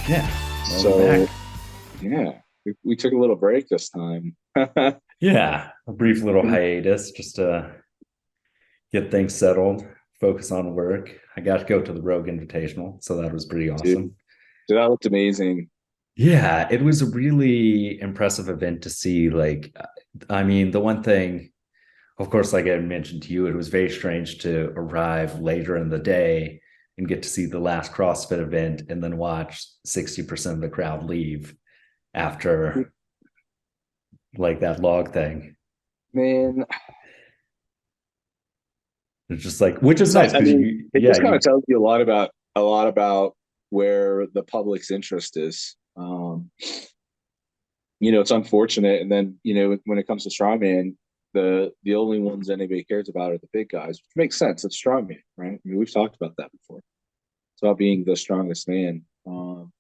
Yeah. Well, we're So, back. yeah, we took a little break this time. Yeah. A brief little hiatus just to get things settled, focus on work. I got to go to the Rogue Invitational, so that was pretty Dude, awesome. that looked amazing. Yeah, it was a really impressive event to see. I mean, the one thing, of course, like I mentioned to you, it was very strange to arrive later in the day and get to see the last CrossFit event and then watch 60% of the crowd leave after like that log thing. Man, It's just like, which is so nice I because mean, you, it yeah, just kind of you tells you a lot about where the public's interest is. It's unfortunate, and then when it comes to strongman, the only ones anybody cares about are the big guys, which makes sense. It's strongman, right? I mean, we've talked about that before. It's about being the strongest man. And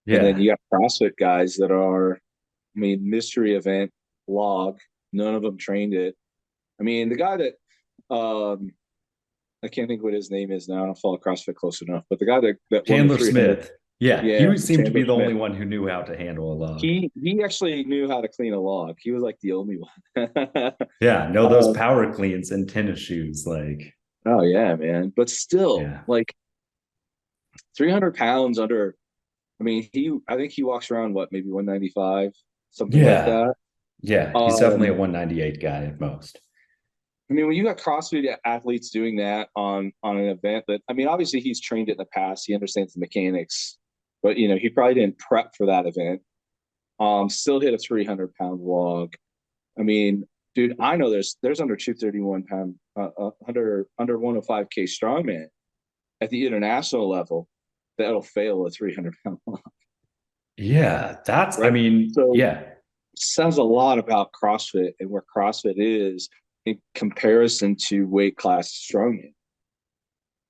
then yeah, you got CrossFit guys that are, I mean, mystery event log. None of them trained it. I mean, the guy that I can't think what his name is now. I don't follow CrossFit close enough, but the guy that won the Chandler 300, Smith. Yeah, yeah, he seemed to be Chandler the Smith. only one who knew how to handle a log. He actually knew how to clean a log. He was like the only one. Yeah, no, those um, power cleans and tennis shoes, like, oh yeah, man. But still, yeah, like 300 pounds under. I mean, I think he walks around what maybe 195, something like yeah, that. yeah. He's definitely a Um, 198 guy at most. I mean, when you got CrossFit athletes doing that on an event that, I mean, obviously he's trained it in the past, he understands the mechanics, but he probably didn't prep for that event. Still hit a 300-pound log. I mean, dude, I know there's under 231 pound, under 105K strongman at the international level that'll fail a 300-pound log, Yeah, I right? mean, So yeah, says a lot about CrossFit and where CrossFit is in comparison to weight class strongman.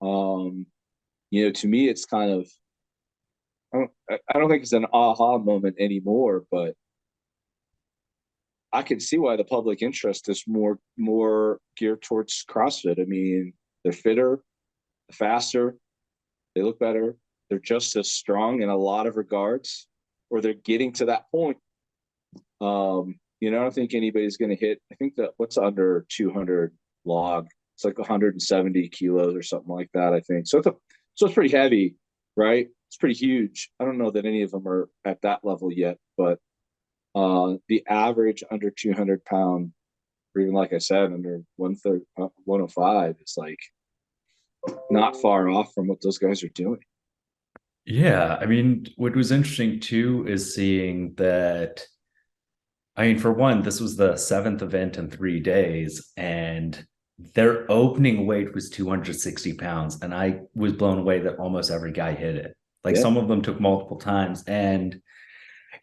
Um, to me, it's kind of I don't think it's an aha moment anymore, but I can see why the public interest is more geared towards CrossFit. I mean, they're fitter, faster, they look better, they're just as strong in a lot of regards, or they're getting to that point. I don't think anybody's going to hit. I think that what's under 200 log, it's like 170 kilos or something like that. I think so. It's pretty heavy, right? It's pretty huge. I don't know that any of them are at that level yet, but the average under 200 pound, or even like I said, under 105 is like not far off from what those guys are doing. yeah. I mean, what was interesting too is seeing that. I mean, for one, this was the seventh event in 3 days, and their opening weight was 260 pounds. And I was blown away that almost every guy hit it. Like Yeah, some of them took multiple times. And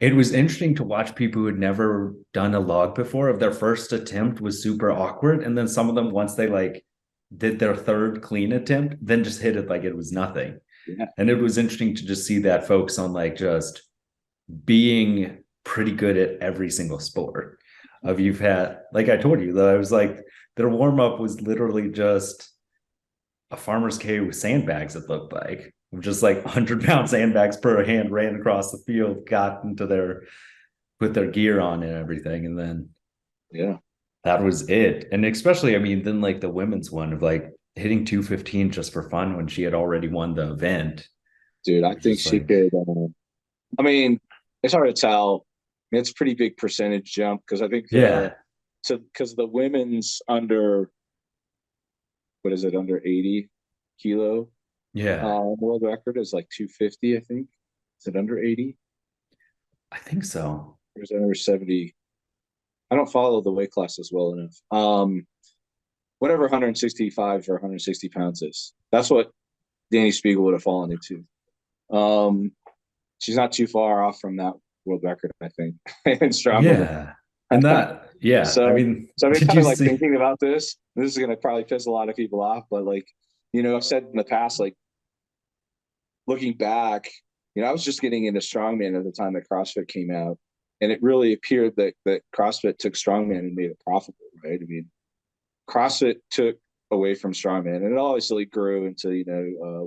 it was interesting to watch people who had never done a log before. Of their first attempt was super awkward. And then some of them, once they like did their third clean attempt, then just hit it like it was nothing. yeah, And it was interesting to just see that focus on like just being pretty good at every single sport. Of you've had, like I told you, that I was like, their warm up was literally just a farmer's carry with sandbags, it looked like. Just like 100-pound sandbags per hand ran across the field, got into put their gear on and everything. And then yeah, that was it. And especially, I mean, then like the women's one of like hitting 215 just for fun when she had already won the event. dude. I It was think just she like, could. I mean, it's hard to tell. I mean, it's a pretty big percentage jump because I think yeah, because the women's under, what is it, under 80 kilo yeah, world record is like 250. I think, is it under 80 I think so. or is it under 70? I don't follow the weight classes well enough. Whatever 165 or 160 pounds is, that's what Danny Spiegel would have fallen into. Um, she's not too far off from that world record, I think, in strongman. Yeah. And that, yeah, I so, mean, so I've been did kind you of like see? thinking about this. This is gonna probably piss a lot of people off, but like, I've said in the past, like looking back, I was just getting into strongman at the time that CrossFit came out, and it really appeared that CrossFit took strongman and made it profitable, right? I mean, CrossFit took away from strongman, and it obviously grew into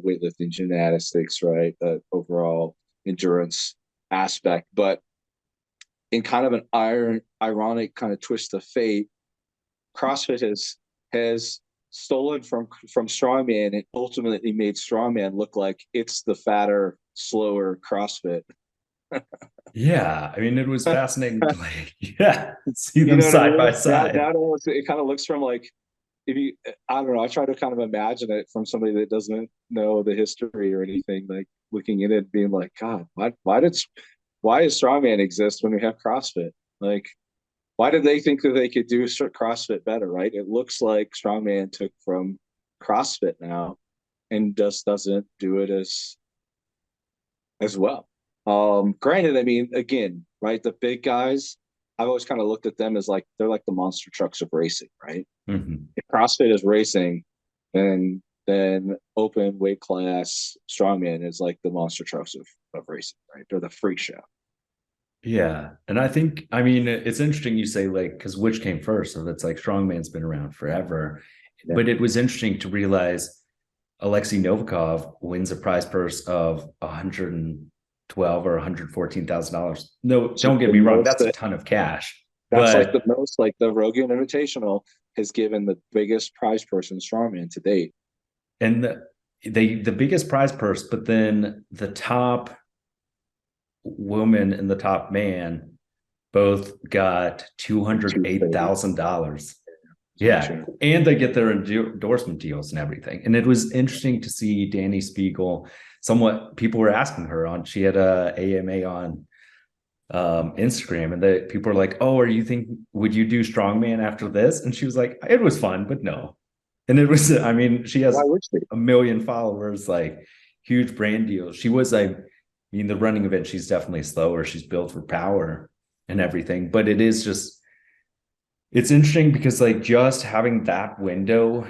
weightlifting, gymnastics, right? Overall, endurance aspect. But in kind of an ironic kind of twist of fate, CrossFit has stolen from strongman and ultimately made strongman look like it's the fatter, slower CrossFit. Yeah, I mean, it was fascinating to like, yeah, see You them know what I side by mean? side. It kind of looks from like, if you, I don't know, I try to kind of imagine it from somebody that doesn't know the history or anything, like looking at it being like, God, why does strongman exist when we have CrossFit? Like, why did they think that they could do CrossFit better, right? It looks like strongman took from CrossFit now and just doesn't do it as well. Granted, I mean, again, right, the big guys, I've always kind of looked at them as like they're like the monster trucks of racing, right? Mhm. If CrossFit is racing, then open weight class strongman is like the monster trucks of racing, right? They're the freak show. Yeah. And I think, I mean, it's interesting you say like, because which came first? So that's like strongman's been around forever. Yeah. But it was interesting to realize Alexei Novikov wins a prize purse of 112 or $114,000. No, don't get The me wrong, most that's a ton of cash. That's like the But most, like the Rogue Invitational has given the biggest prize purse in strongman to date. and the biggest prize purse, but then the top woman and the top man both got $208,000. Yeah. And they get their endorsement deals and everything. And it was interesting to see Danny Spiegel. Somewhat people were asking her on, she had a AMA on Instagram, and the people were like, "Oh, would you do strongman after this?" And she was like, "It was fun, but no." And it was, I mean, she has Why would she? 1 million followers, like huge brand deals. She was like, I mean, the running event, she's definitely slower. She's built for power and everything, but it is just, it's interesting because like just having that window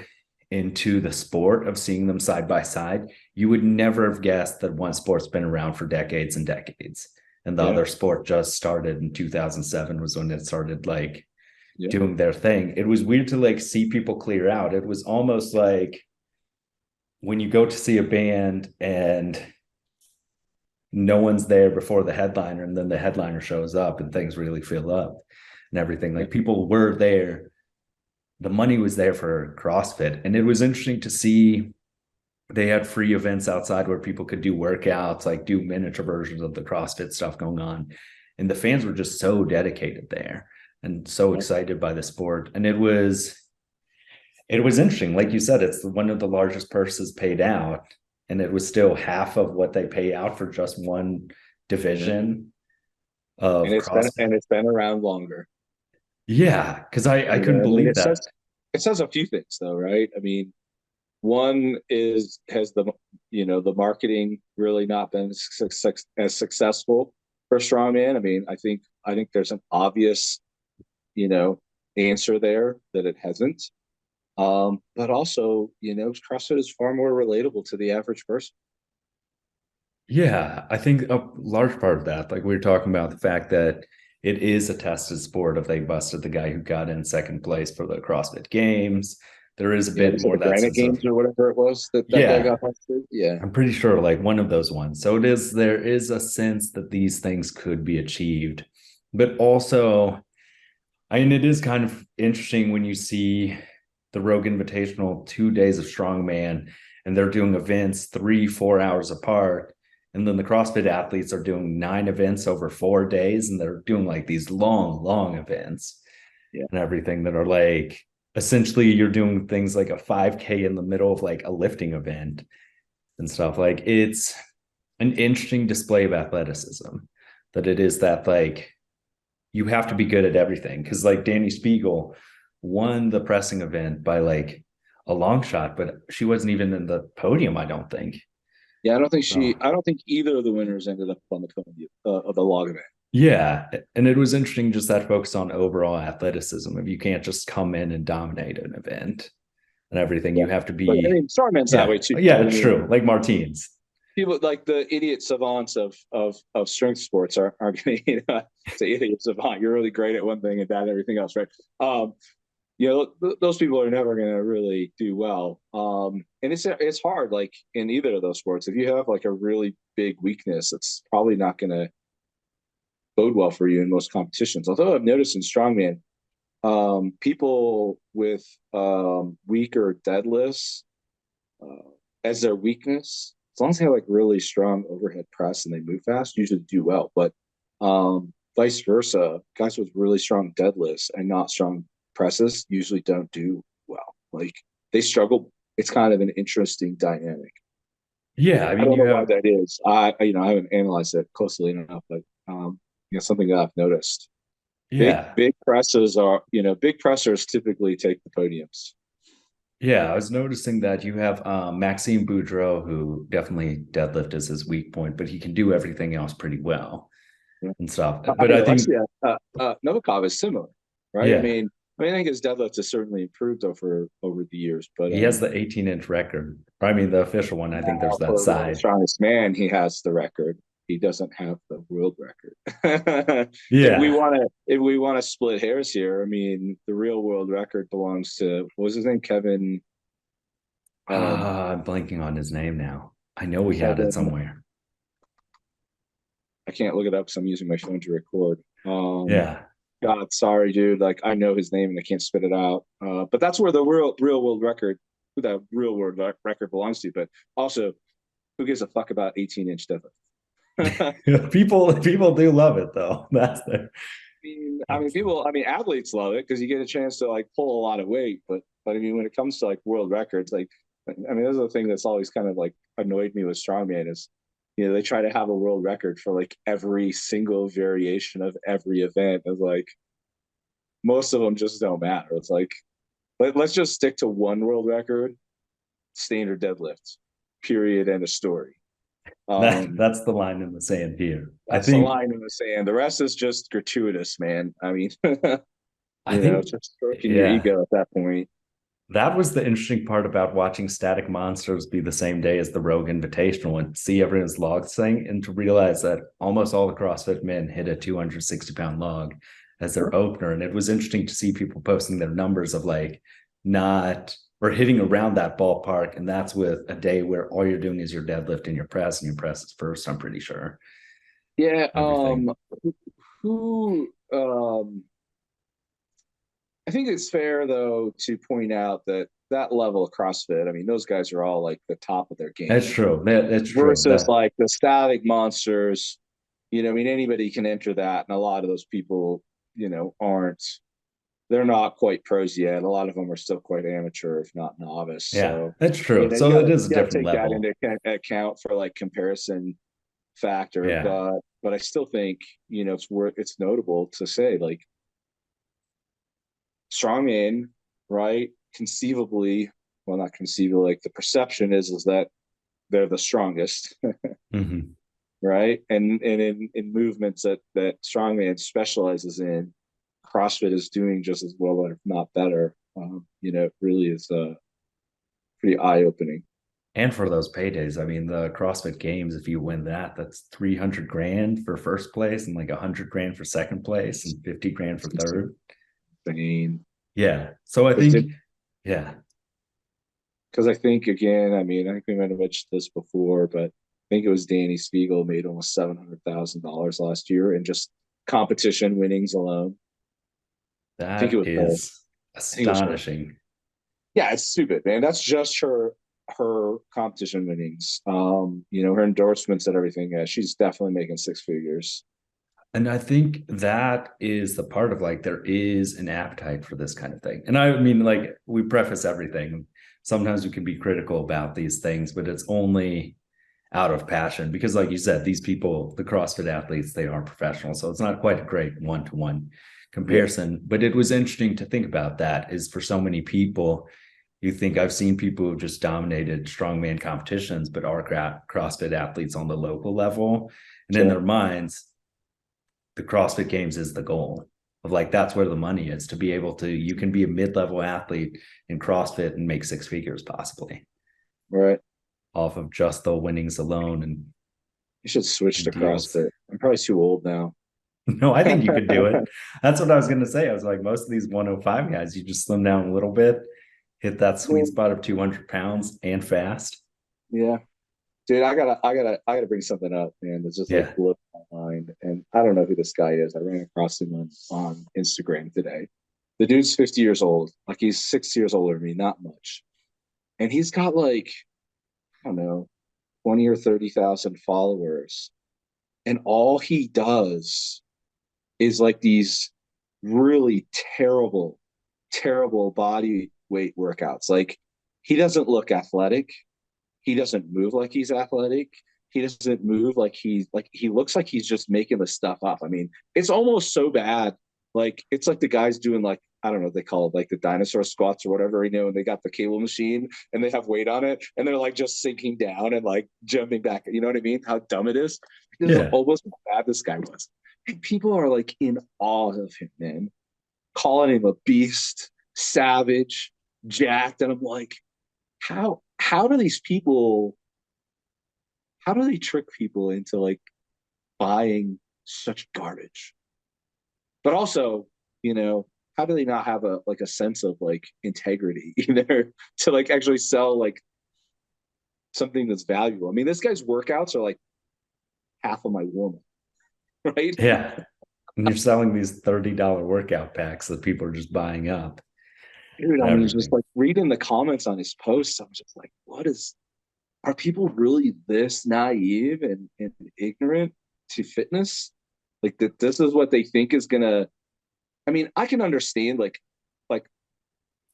into the sport of seeing them side by side, you would never have guessed that one sport's been around for decades and decades. And the Yeah, other sport just started in 2007 was when it started like yeah. doing their thing. It was weird to like see people clear out. It was almost like when you go to see a band and no one's there before the headliner, and then the headliner shows up and things really fill up and everything. Like people were there, the money was there for CrossFit. And it was interesting to see they had free events outside where people could do workouts, like do miniature versions of the CrossFit stuff going on. And the fans were just so dedicated there and so excited by the sport. And it was interesting. Like you said, it's one of the largest purses paid out, and it was still half of what they pay out for just one division of CrossFit. It's been around longer. Yeah, because I You know, couldn't I mean, believe that. it says a few things though, right? I mean, one is has the the marketing really not been as successful for strongman? I mean, I think there's an obvious you know answer there that it hasn't. But also, CrossFit is far more relatable to the average person. Yeah, I think a large part of that, like we were talking about the fact that it is a tested sport. If they busted the guy who got in second place for the CrossFit Games, there is a Yeah, bit was it more the that Granite sense of, Games or whatever it was that guy yeah, got busted? Yeah, I'm pretty sure like one of those ones. So there is a sense that these things could be achieved. But also, I mean, it is kind of interesting when you see the Rogue Invitational 2 days of strongman and they're doing events 3, 4 hours apart. And then the CrossFit athletes are doing 9 events over 4 days, and they're doing like these long, long events yeah. and everything that are like essentially you're doing things like a 5K in the middle of like a lifting event and stuff. Like it's an interesting display of athleticism that it is that like you have to be good at everything. Cause like Danny Spiegel won the pressing event by like a long shot, but she wasn't even in the podium, I don't think. Yeah, So I don't think either of the winners ended up on the podium of the log event. yeah. And it was interesting just that focus on overall athleticism. If you can't just come in and dominate an event and everything, Yeah, you have to but I be, mean, strongman's that way yeah. too. Yeah, I mean, true. Like Martins. people like the idiot savants of strength sports are going to say idiot savant. You're really great at one thing and bad at everything else, right? those people are never going to really do well. And it's hard, like in either of those sports. If you have like a really big weakness, it's probably not going to bode well for you in most competitions. Although I've noticed in strongman, people with weaker deadlifts as their weakness, as long as they have like really strong overhead press and they move fast, usually do well. But vice versa, guys with really strong deadlifts and not strong presses usually don't do well. Like they struggle. It's kind of an interesting dynamic. Yeah, I I mean, don't you know why have, that is. I haven't analyzed it closely enough, but something that I've noticed. yeah, Big presses are, big pressers typically take the podiums. yeah. I was noticing that you have Maxime Boudreau, who definitely deadlift is his weak point, but he can do everything else pretty well Yeah. and stuff. I But mean, I think, Alexia Novikov is similar, right? yeah, I think his deadlift has certainly improved over the years, but he has the 18-inch record. I mean, the official one. I think there's now that for world's side. strongest man, he has the record. He doesn't have the world record. Yeah. If we want to split hairs here, I mean, the real world record belongs to, what was his name, Kevin? I'm blanking on his name now. I know we had it Kevin. somewhere. I can't look it up because I'm using my phone to record. Yeah. God, sorry, dude. Like I know his name and I can't spit it out. But that's where the real world record, who that real world record belongs to. But also, who gives a fuck about 18-inch deadlift? People do love it though. Athletes love it because you get a chance to like pull a lot of weight. But I mean, when it comes to like world records, like this is the thing that's always kind of like annoyed me with strongman is, they try to have a world record for like every single variation of every event. It's like most of them just don't matter. It's like let's just stick to one world record, standard deadlifts, period, end of story. That's the line in the sand here. I That's the think line in the sand. The rest is just gratuitous, man. I mean, I think just stroking your yeah, ego at that point. that was the interesting part about watching Static Monsters be the same day as the Rogue Invitational and see everyone's log thing and to realize that almost all the CrossFit men hit a 260-pound log as their opener. And it was interesting to see people posting their numbers of like not or hitting around that ballpark. And that's with a day where all you're doing is your deadlift and your press, and your press is first, I'm pretty sure. Yeah. Everything. Who I think it's fair though to point out that that level of CrossFit, I mean, those guys are all like the top of their That's game true. That's true. versus like the static monsters. Anybody can enter that, and a lot of those people, aren't. They're not quite pros yet. A lot of them are still quite amateur, if not novice. Yeah, So, that's true. you So gotta it is a you gotta different take that level. into account for like comparison factor. Yeah. But I still think it's notable to say like strongman, right? Conceivably, well, not conceivably, like the perception is that they're the strongest, Mm-hmm. right? And in movements that strongman specializes in, CrossFit is doing just as well, if not better. It really is pretty eye opening. And for those paydays, I mean, the CrossFit Games, if you win that, that's 300 grand for first place and like 100 grand for second place and 50 grand for third. Insane. Yeah. So I think, yeah, Because I think again, I think we might have mentioned this before, but I think it was Danny Spiegel made almost $700,000 last year in just competition winnings alone. I think it that was her. is I think it was her. astonishing. Yeah, it's stupid, man. That's just her competition winnings. Her endorsements and everything. Yeah, she's definitely making six figures. And I think that is the part of like there is an appetite for this kind of thing. And I mean, like we preface everything. Sometimes we can be critical about these things, but it's only out of passion because, like you said, these people, the CrossFit athletes, they are professional. So it's not quite a great one-to-one Yeah, comparison. But it was interesting to think about that is for so many people, you think I've seen people who just dominated strongman competitions, but are CrossFit athletes on the local level. And in sure. their minds, the CrossFit Games is the goal of like that's where the money is to be able to you can be a mid-level athlete in CrossFit and make six figures possibly Right. off of just the winnings alone You should switch and to deals. CrossFit. I'm probably too old now. No, I think you could do it. That's what I was going to say. I was like, most of these 105 guys, you just slim down a little bit, hit that sweet spot of 200 pounds and fast. Yeah. Dude, I gotta bring something up, man. It's just like Yeah. blew my mind. And I don't know who this guy is. I ran across him on Instagram today. The dude's 50 years old. Like he's 6 years older than me, not much. And he's got like, I don't know, 20 or 30,000 followers. And all he does is like these really terrible, terrible body weight workouts. Like he doesn't look athletic. He doesn't move like he's athletic. He doesn't move like he looks like he's just making the stuff up. I mean, it's almost so bad. Like it's like the guys doing like, I don't know, they call it like the dinosaur squats or whatever, and they got the cable machine and they have weight on it and they're like just sinking down and like jumping back. You know what I mean? How dumb it is. This is Yeah. almost how bad this guy was. And people are like in awe of him, man, calling him a beast, savage, jacked. And I'm like, how do these people how do they trick people into like buying such garbage? But also, you know, how do they not have a like a sense of like integrity either to like actually sell like something that's valuable? I mean, this guy's workouts are like half of my woman, right? Yeah. And you're selling these $30 workout packs that people are just buying up Dude, and I mean, just everything. like reading the comments on his posts, I'm just like, what is are people really this naive and ignorant to fitness? Like that this is what they think is gonna I mean, I can understand like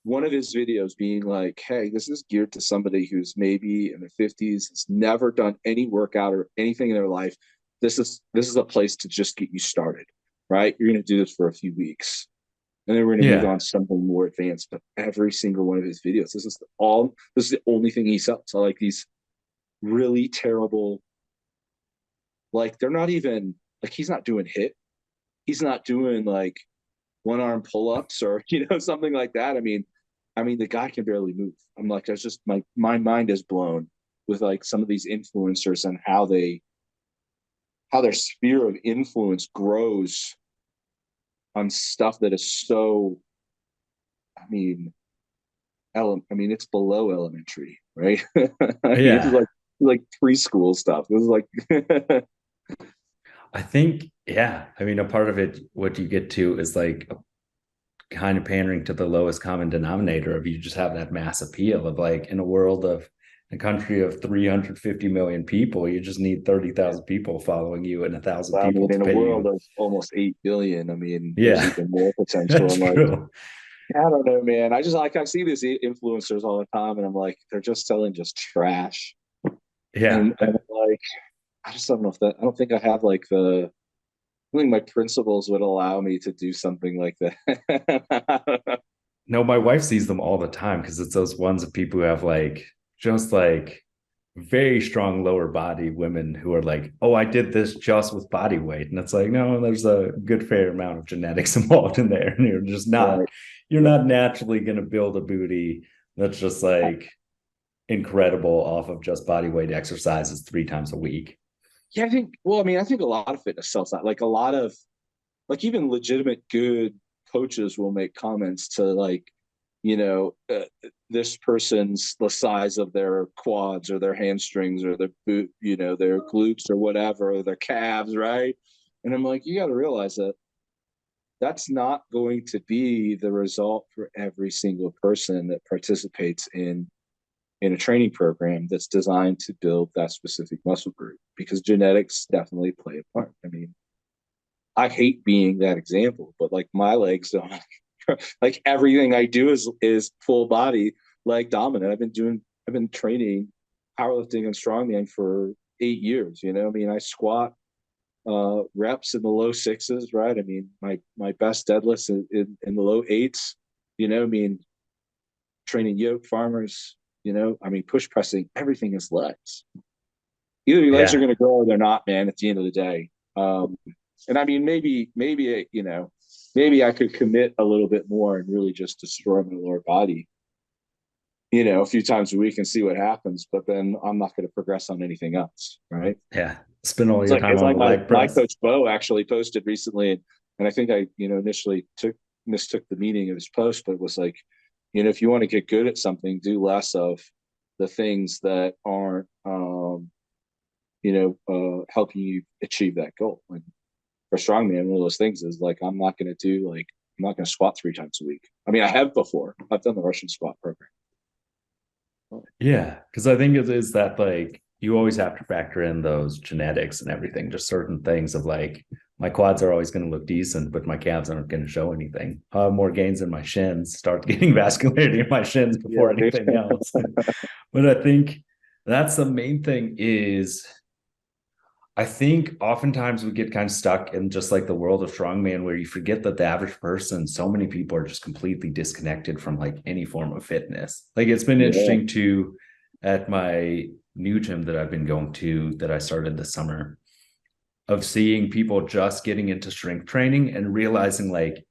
one of his videos being like, hey, this is geared to somebody who's maybe in their 50s, has never done any workout or anything in their life. This is a place to just get you started, right? You're gonna do this for a few weeks. And then we're gonna move Yeah. on to something more advanced. But every single one of his videos, this is the only thing he sells. So like these really terrible, like they're not even like he's not doing hit. He's not doing like one arm pull ups or something like that. I mean the guy can barely move. I'm like, I was just my mind is blown with like some of these influencers and how their sphere of influence grows on stuff that is so. I mean, it's below elementary, right? I mean, this is Yeah. like preschool stuff. This is like, I think, yeah. I mean, a part of it, what you get to is like kind of pandering to the lowest common denominator of you just have that mass appeal of like in a world of a country of 350 million people, you just need 30,000 people following you and 1,000 I people mean, to in a pay world you. of almost 8 billion, I mean, there's Yeah, even more potential. that's I'm like, true. I don't know, man. I just like I see these influencers all the time, and I'm like, they're just selling just trash, Yeah. and I'm like, I just don't know if that. I don't think I have like the. I think my principles would allow me to do something like that. No, my wife sees them all the time because it's those ones of people who have like just like very strong lower body women who are like, oh, I did this just with body weight. And it's like, no, there's a good fair amount of genetics involved in there. And Right. you're not naturally going to build a booty that's just like incredible off of just body weight exercises 3 times a week. Yeah, I think. Well, I mean, I think a lot of fitness sells that. Like a lot of like even legitimate good coaches will make comments to like this person's the size of their quads or their hamstrings or their boot, their glutes or whatever, or their calves, right? And I'm like, you got to realize that that's not going to be the result for every single person that participates in a training program that's designed to build that specific muscle group, because genetics definitely play a part. I mean, I hate being that example, but like my legs don't like everything I do is full body leg dominant. I've been training powerlifting and strongman for 8 years. I mean, I squat reps in the low sixes, right? I mean, my best deadlifts in the low eights. I mean, training yoke farmers. I mean, push pressing, everything is legs. Either your legs are Yeah. going to grow or they're not, man. At the end of the day, and I mean, maybe maybe I could commit a little bit more and really just destroy my lower body, a few times a week and see what happens. But then I'm not going to progress on anything else, right? Yeah. spend all your time It's on like the leg my press. coach Bo actually posted recently, and I think I, initially mistook the meaning of his post, but it was like, if you want to get good at something, do less of the things that aren't, helping you achieve that goal. And for strongman, one of those things is like, I'm not going to squat 3 times a week. I mean, I have before. I've done the Russian squat program. Yeah, because I think it is that like you always have to factor in those genetics and everything, just certain things of like my quads are always going to look decent, but my calves aren't going to show anything. I'll have more gains in my shins, start getting vascularity in my shins before Yeah, dude. anything else. But I think that's the main thing is I think oftentimes we get kind of stuck in just like the world of strongman where you forget that the average person, so many people are just completely disconnected from like any form of fitness. Like it's been Yeah, interesting to at my new gym that I've been going to that I started this summer of seeing people just getting into strength training and realizing like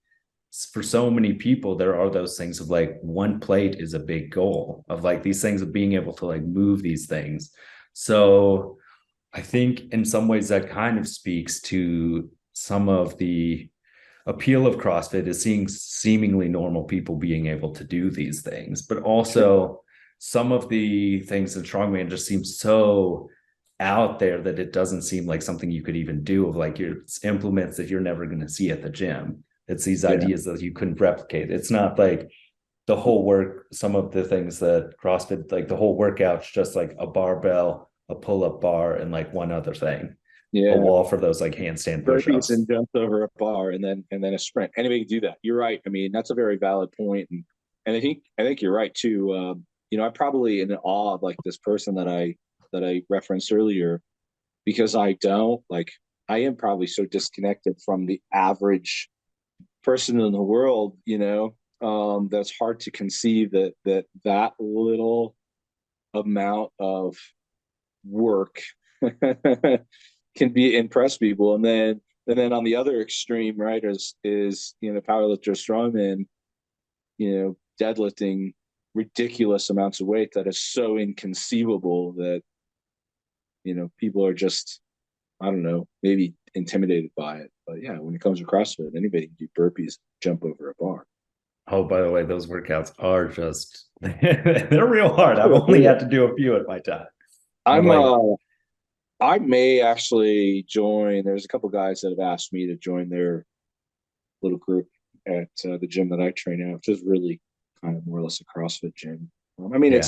for so many people there are those things of like one plate is a big goal of like these things of being able to like move these things. So I think in some ways that kind of speaks to some of the appeal of CrossFit is seeing seemingly normal people being able to do these things, but sure. also some of the things in strongman just seem so out there that it doesn't seem like something you could even do of like your implements that you're never going to see at the gym. It's these Yeah, ideas that you couldn't replicate. It's not like the whole work, some of the things that CrossFit, like the whole workout's just like a barbell, a pull-up bar, and like one other thing, a yeah. wall for those like handstand Burpees and push-ups. jumps over a bar, and then a sprint. Anybody can do that. You're right. I mean, that's a very valid point, and I think you're right too. I'm probably in awe of like this person that I referenced earlier, because I am probably so disconnected from the average person in the world. That's hard to conceive that little amount of work can be impress people. And then on the other extreme, right, is powerlifter strongman, deadlifting ridiculous amounts of weight that is so inconceivable that people are just, I don't know, maybe intimidated by it. But yeah, when it comes to CrossFit, anybody can do burpees, jump over a bar. Oh, by the way, those workouts are just they're real hard. I've only had to do a few at my time. But I'm like, I may actually join. There's a couple guys that have asked me to join their little group at the gym that I train at, which is really kind of more or less a CrossFit gym. yeah.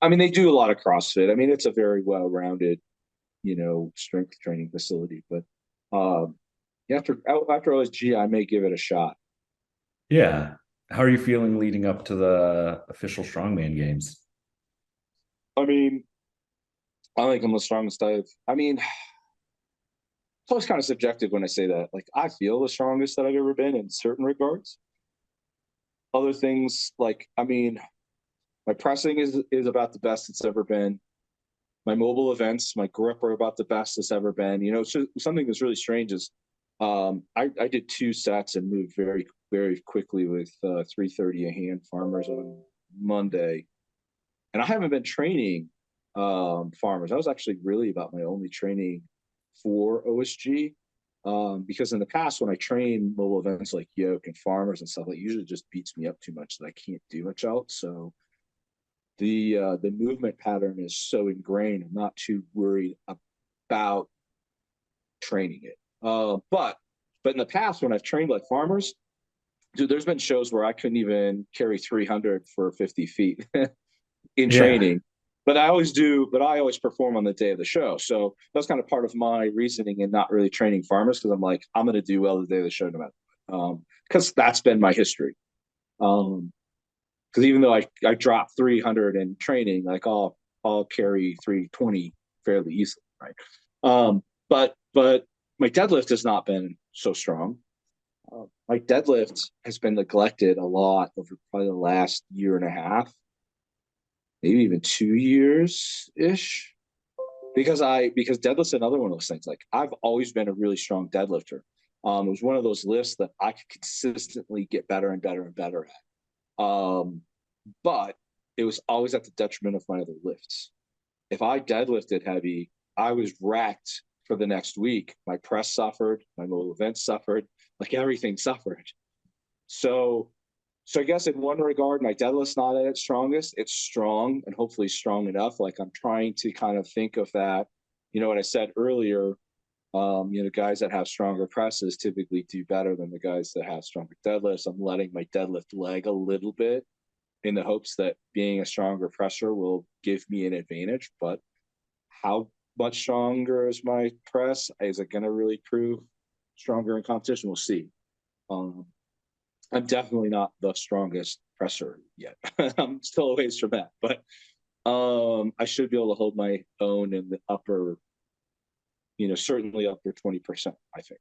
They do a lot of CrossFit. I mean, it's a very well-rounded, strength training facility. But um, after OSG, I may give it a shot. Yeah. How are you feeling leading up to the official strongman games? I mean, I think I'm the strongest I've. I mean, it's always kind of subjective when I say that. Like, I feel the strongest that I've ever been in certain regards. Other things, like, I mean, my pressing is about the best it's ever been. My mobile events, my grip are about the best it's ever been. So something that's really strange is I did 2 sets and moved very, very quickly with 330 a hand farmers on Monday. And I haven't been training farmers. I was actually really about my only training for OSG. Because in the past, when I train mobile events like yoke and farmers and stuff, it usually just beats me up too much that I can't do much else. So the movement pattern is so ingrained. I'm not too worried about training it. But in the past, when I've trained like farmers, dude, there's been shows where I couldn't even carry 300 for 50 feet in Yeah. training. But I always do. But I always perform on the day of the show. So that's kind of part of my reasoning in not really training farmers, because I'm like, I'm going to do well the day of the show no matter. Because that's been my history. Because even though I dropped 300 in training, like I'll carry 320 fairly easily, right? But my deadlift has not been so strong. My deadlift has been neglected a lot over probably the last year and a half, maybe even 2 years ish. Because deadlift's another one of those things. Like, I've always been a really strong deadlifter. It was one of those lifts that I could consistently get better and better and better at. But it was always at the detriment of my other lifts. If I deadlifted heavy, I was wrecked for the next week. My press suffered, my mobile events suffered, like everything suffered. So I guess in one regard, my deadlift's not at its strongest. It's strong and hopefully strong enough. Like I'm trying to kind of think of that, what I said earlier, guys that have stronger presses typically do better than the guys that have stronger deadlifts. I'm letting my deadlift lag a little bit in the hopes that being a stronger presser will give me an advantage. But how much stronger is my press? Is it going to really prove stronger in competition? We'll see. I'm definitely not the strongest presser yet. I'm still a ways from that, but I should be able to hold my own in the upper, certainly upper 20%, I think.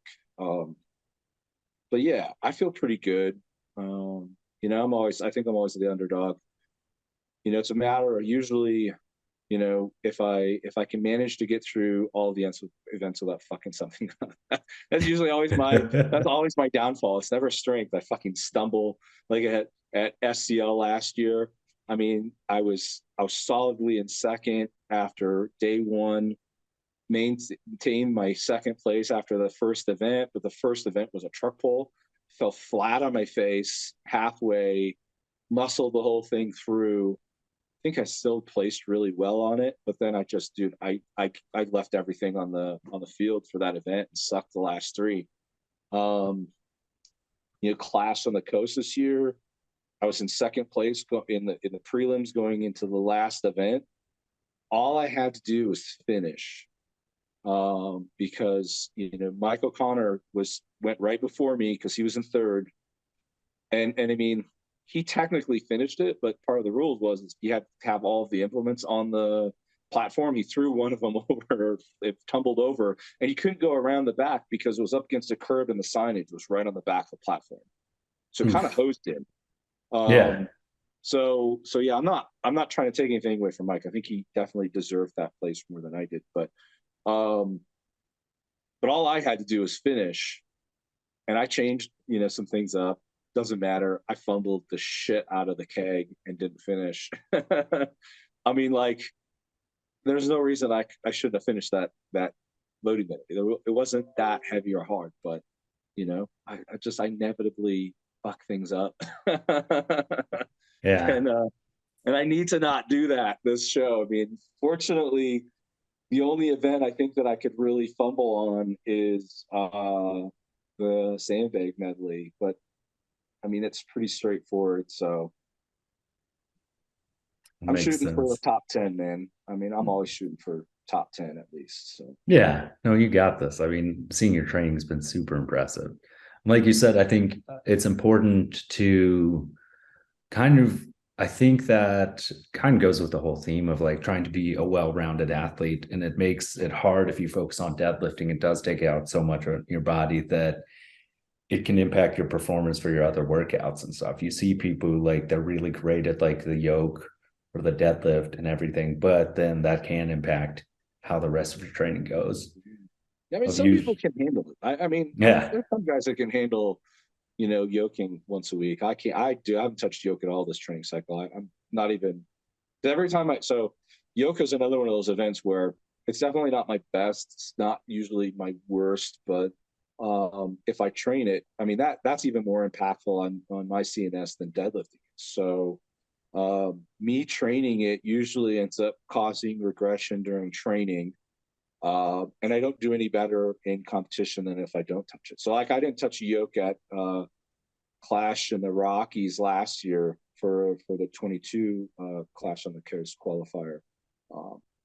But yeah, I feel pretty good. I think I'm always the underdog. It's a matter of usually, if I can manage to get through all the events without fucking something up, that's usually always my downfall. It's never strength. I fucking stumble like at SCL last year. I mean, I was solidly in second after day one, maintained my second place after the first event, but the first event was a truck pull. Fell flat on my face halfway, muscled the whole thing through. I think I still placed really well on it, but then I left everything on the field for that event and sucked the last three. Clash on the coast this year, I was in second place in the prelims going into the last event. All I had to do was finish, because Mike O'Connor went right before me because he was in third, and I mean, he technically finished it, but part of the rules was you had to have all of the implements on the platform. He threw one of them over, it tumbled over, and he couldn't go around the back because it was up against a curb and the signage was right on the back of the platform. So it kind of hosed him. Yeah. So yeah, I'm not trying to take anything away from Mike. I think he definitely deserved that place more than I did. But all I had to do was finish, and I changed, some things up. Doesn't matter. I fumbled the shit out of the keg and didn't finish. I mean, like, there's no reason I shouldn't have finished that loading minute. It wasn't that heavy or hard, but I inevitably fuck things up. Yeah. And I need to not do that this show. I mean, fortunately, the only event I think that I could really fumble on is the sandbag medley, but I mean, it's pretty straightforward. So I'm shooting for the top 10, man. I mean, I'm always shooting for top 10 at least. So Yeah, no, you got this. I mean, seeing your training has been super impressive. Like you said, I think it's important to I think that kind of goes with the whole theme of like trying to be a well-rounded athlete. And it makes it hard if you focus on deadlifting. It does take out so much of your body that it can impact your performance for your other workouts and stuff. You see people who, like, they're really great at like the yoke or the deadlift and everything, but then that can impact how the rest of your training goes. I mean, some people can handle it. I mean, Yeah. there's some guys that can handle, yoking once a week. I can't. I haven't touched yoke at all this training cycle. I'm not even. Every time yoke is another one of those events where it's definitely not my best. It's not usually my worst, but if I train it, I mean, that's even more impactful on my CNS than deadlifting. So me training it usually ends up causing regression during training. And I don't do any better in competition than if I don't touch it. So like I didn't touch a yoke at Clash in the Rockies last year for the 22 Clash on the Coast qualifier.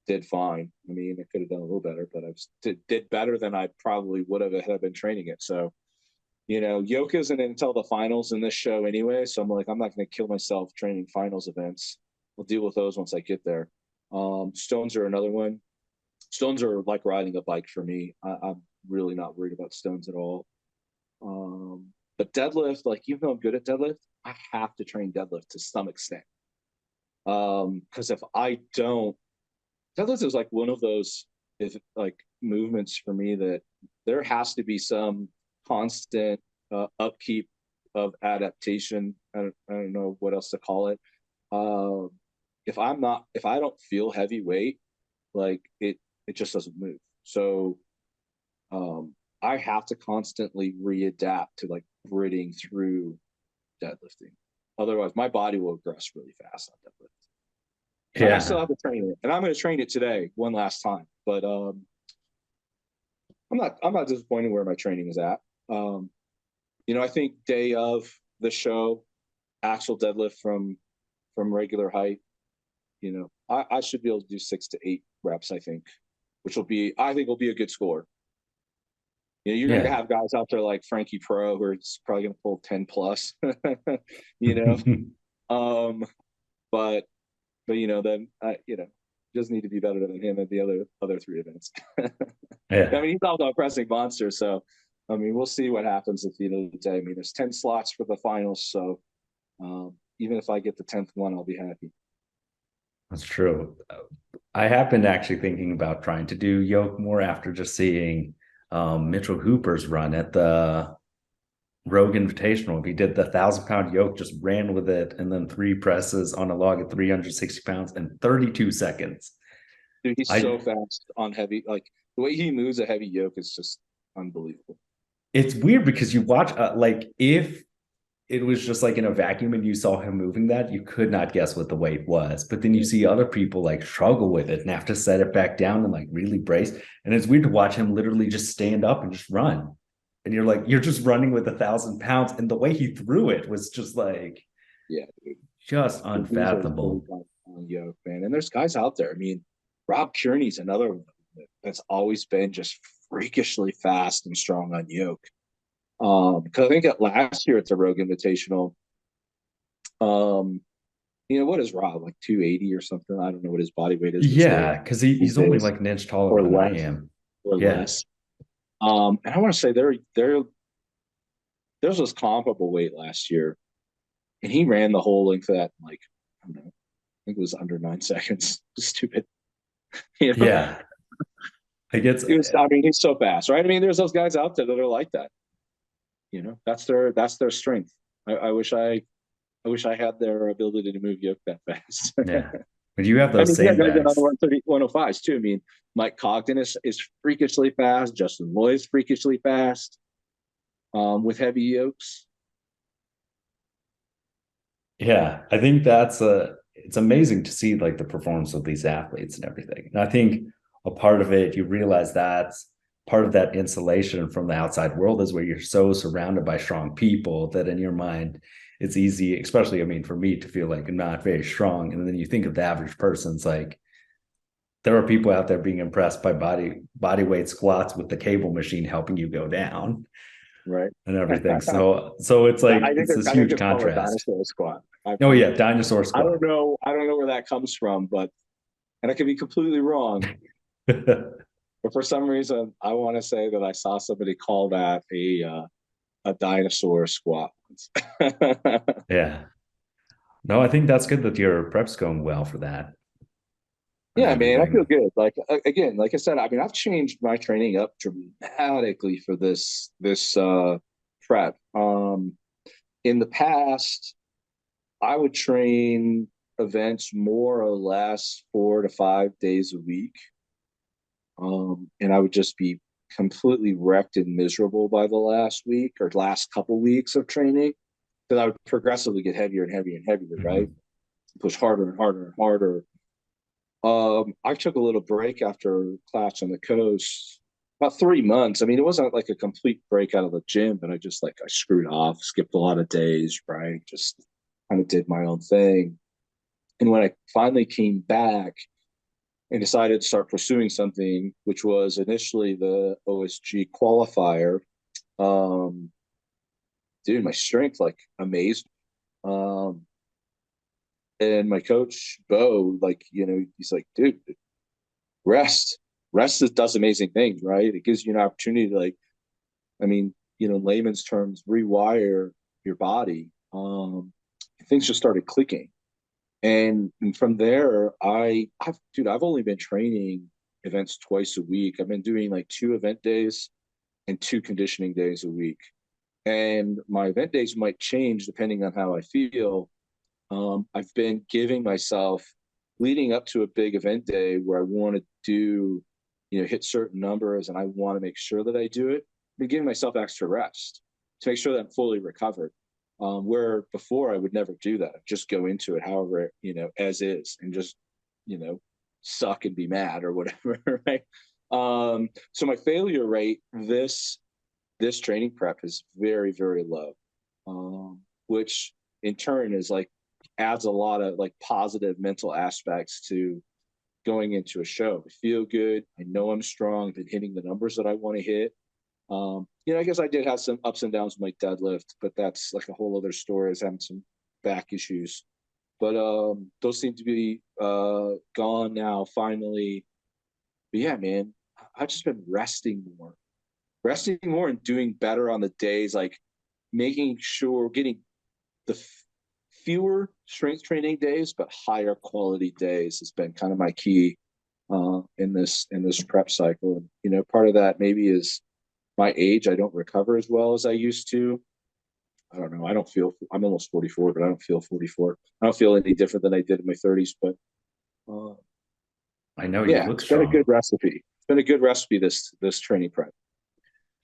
Did fine. I mean, I could have done a little better, but did better than I probably would have had been training it. So, yoke isn't until the finals in this show anyway. So I'm like, I'm not going to kill myself training finals events. We'll deal with those once I get there. Stones are another one. Stones are like riding a bike for me. I'm really not worried about stones at all. But deadlift, like, even though I'm good at deadlift, I have to train deadlift to some extent. Because if I don't, deadlift is like one of those movements for me that there has to be some constant upkeep of adaptation. I don't know what else to call it. If I don't feel heavy weight, like it just doesn't move. So I have to constantly readapt to like gritting through deadlifting. Otherwise, my body will regress really fast on deadlift. And I still Yeah. have to train it, and I'm going to train it today one last time. But I'm not disappointed where my training is at. I think day of the show, actual deadlift from regular height, I should be able to do 6 to 8 reps. I think will be a good score. You're going to Yeah. have guys out there like Frankie Pro who are probably going to pull 10 plus, you know. But then just need to be better than him at the other 3 events. I Yeah. mean, he's also a pressing monster, so I mean, we'll see what happens at the end of the day. I mean, there's 10 slots for the finals, so even if I get the 10th one, I'll be happy. That's true. I have been actually thinking about trying to do yoke more after just seeing Mitchell Hooper's run at the Rogue Invitational. He did the 1,000-pound yoke, just ran with it, and then 3 presses on a log at 360 pounds in 32 seconds. Dude, he's so fast on heavy. Like the way he moves a heavy yoke is just unbelievable. It's weird because you watch, like, if it was just like in a vacuum and you saw him moving that, you could not guess what the weight was. But then you see other people like struggle with it and have to set it back down and like really brace. And it's weird to watch him literally just stand up and just run. And you're like, you're just running with 1,000 pounds. And the way he threw it was just like, Yeah, dude. just unfathomable. On yoke, man. And there's guys out there. I mean, Rob Kearney's another one that's always been just freakishly fast and strong on yoke. Because I think last year at the Rogue Invitational, what is Rob, like 280 or something? I don't know what his body weight is. Yeah, because he's only like an inch taller than I less, am. or Yeah. less. And I want to say theirs was comparable weight last year, and he ran the whole length of that in like, I don't know, I think it was under 9 seconds. Stupid. Yeah. I guess I mean, he's so fast, right? I mean, there's those guys out there that are like that. That's their strength. I wish I had their ability to move yoke that fast. Yeah. But you have those sandbags. 105s too. I mean, Mike Cogden is freakishly fast. Justin Loy's freakishly fast with heavy yokes. Yeah, I think it's amazing to see like the performance of these athletes and everything. And I think a part of it, you realize that's part of that insulation from the outside world is where you're so surrounded by strong people that in your mind, it's easy, especially, I mean, for me to feel like I'm not very strong. And then you think of the average person's like, there are people out there being impressed by body weight squats with the cable machine helping you go down. Right. And everything. So it's like it's this huge contrast. Dinosaur squat. Oh yeah, dinosaur squat. I don't know where that comes from, but I could be completely wrong. But for some reason, I want to say that I saw somebody call that a dinosaur squat. Yeah. No, I think that's good that your prep's going well for that. Yeah, man, I feel good. Like again, like I said, I mean, I've changed my training up dramatically for this prep. In the past, I would train events more or less 4 to 5 days a week, and I would just be completely wrecked and miserable by the last week or last couple weeks of training because I would progressively get heavier and heavier and heavier, right? Push harder and harder and harder. I took a little break after Clash on the Coast, about 3 months. I mean, it wasn't like a complete break out of the gym, but I screwed off, skipped a lot of days, right? Just kind of did my own thing. And when I finally came back and decided to start pursuing something, which was initially the OSG qualifier, dude, my strength like amazed me. And my coach, Bo, he's like, dude, rest. Does amazing things, right? It gives you an opportunity to in layman's terms, rewire your body. Things just started clicking. And from there, I've only been training events twice a week. I've been doing like 2 event days and 2 conditioning days a week. And my event days might change depending on how I feel. I've been giving myself leading up to a big event day where I want to do, hit certain numbers and I want to make sure that I do it, I've been giving myself extra rest to make sure that I'm fully recovered. Where before I would never do that. I'd just go into it however, as is, and just, suck and be mad or whatever, right? So my failure rate this training prep is very, very low, which in turn is like adds a lot of like positive mental aspects to going into a show. I feel good. I know I'm strong. I've been hitting the numbers that I want to hit. I guess I did have some ups and downs with my deadlift, but that's like a whole other story. I was having some back issues, but those seem to be gone now finally. But yeah, man, I've just been resting more and doing better on the days, like making sure getting the fewer strength training days, but higher quality days has been kind of my key in this prep cycle. And part of that maybe is my age. I don't recover as well as I used to. I don't know. I'm almost 44, but I don't feel 44. I don't feel any different than I did in my 30s. But I know you yeah, look it's been a strong. good recipe. It's been a good recipe this training prep.